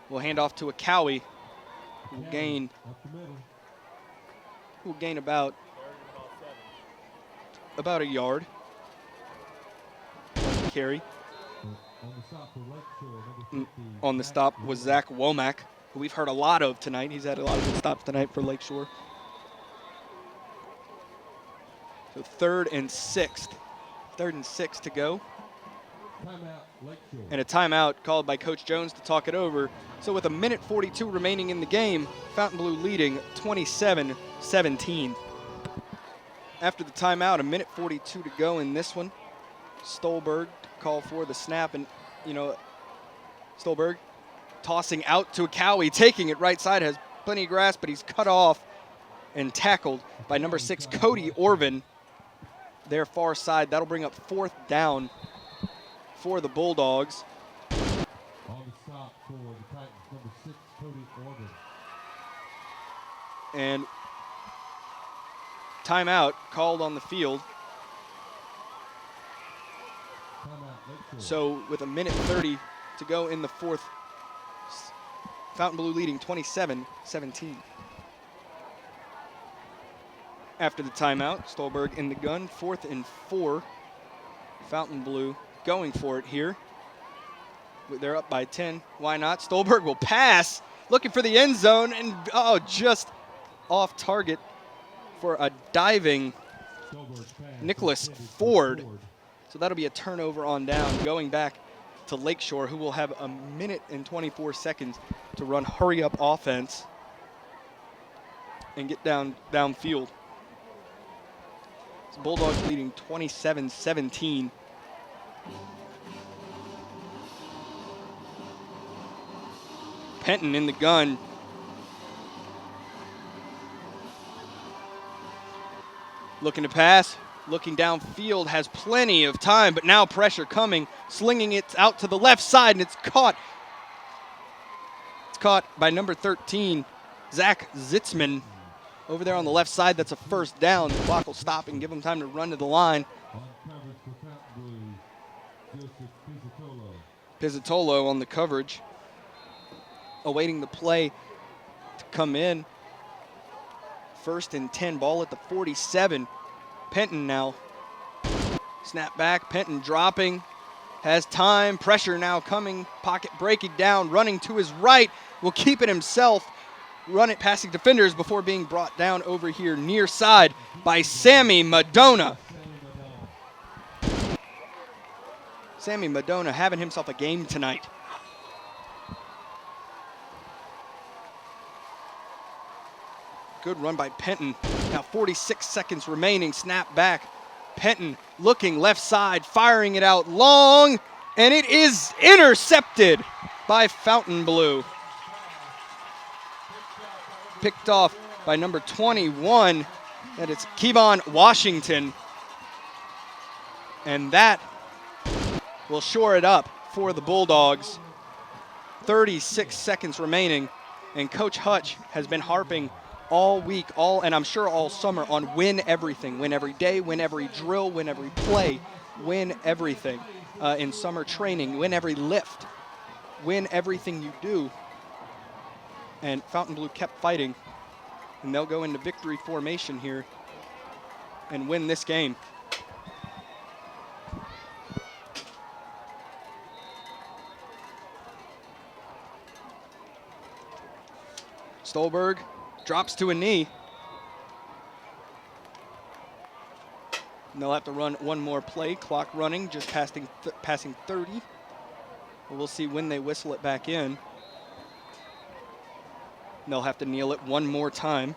We'll hand off to Akawi. We'll gain about a yard. Carry. On the stop for Lakeshore, number 50. On the stop was Zach Womack, who we've heard a lot of tonight. He's had a lot of good stops tonight for Lakeshore. So 3rd and 6. 3rd and 6 to go. Timeout, Lakeshore. And a timeout called by Coach Jones to talk it over. So with 1:42 remaining in the game, Fontainebleau leading 27-17. After the timeout, 1:42 to go in this one. Stolberg call for the snap, and Stolberg tossing out to Cowie, taking it right side, has plenty of grass, but he's cut off and tackled by number 6, Cody Orvin, their far side. That'll bring up 4th down for the Bulldogs. On the stop for the Titans, number 6, Cody Orban. And timeout called on the field. Timeout, Lakeshore. So with 1:30 to go in the 4th, Fontainebleau leading 27-17. After the timeout, Stolberg in the gun, 4th and 4. Fontainebleau going for it here. They're up by 10. Why not? Stolberg will pass, looking for the end zone, and just off target for a diving Stolberg's pass Nicholas intended for Ford. So that'll be a turnover on down, going back to Lakeshore, who will have 1:24 to run hurry-up offense and get downfield. So Bulldogs leading 27-17. Penton in the gun. Looking to pass, looking downfield, has plenty of time, but now pressure coming, slinging it out to the left side, and it's caught. It's caught by number 13, Zach Zitzman, over there on the left side. That's a 1st down. The clock will stop and give them time to run to the line. On coverage for Fontainebleau, Joseph Pizzatolo. Pizzatolo on the coverage, awaiting the play to come in. 1st and 10, ball at the 47. Penton now. Snap back, Penton dropping, has time, pressure now coming, pocket breaking down, running to his right, will keep it himself, run it passing defenders before being brought down over here near side by Sammy Madonna. Sammy Madonna having himself a game tonight. Good run by Penton. Now 46 seconds remaining. Snap back. Penton looking left side, firing it out long, and it is intercepted by Fontainebleau. Picked off by number 21, and it's Kevon Washington. And that will shore it up for the Bulldogs. 36 seconds remaining, and Coach Hutch has been harping all week, and I'm sure all summer, on win everything. Win every day, win every drill, win every play, win everything in summer training, win every lift, win everything you do. And Fontainebleau kept fighting, and they'll go into victory formation here and win this game. Stolberg drops to a knee. And they'll have to run one more play. Clock running, just passing 30. We'll see when they whistle it back in. And they'll have to kneel it one more time.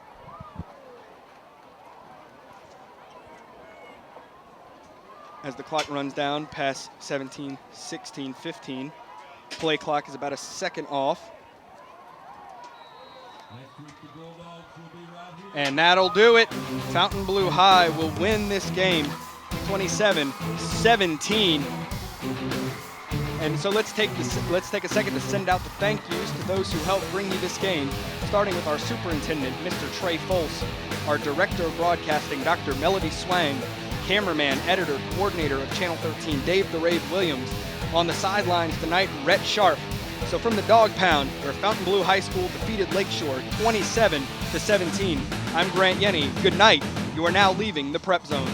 As the clock runs down past 17, 16, 15. Play clock is about a second off. Next week, the Bulldogs will be right here. And that'll do it. Fontainebleau High will win this game 27-17. And so let's take a second to send out the thank yous to those who helped bring you this game, starting with our superintendent, Mr. Trey Folse, our director of broadcasting, Dr. Melody Swang, cameraman, editor, coordinator of Channel 13, Dave the Rave Williams. On the sidelines tonight, Rhett Sharp. So from the Dog Pound, where Fontainebleau High School defeated Lakeshore 27-17, I'm Grant Yenny. Good night. You are now leaving the Prep Zone.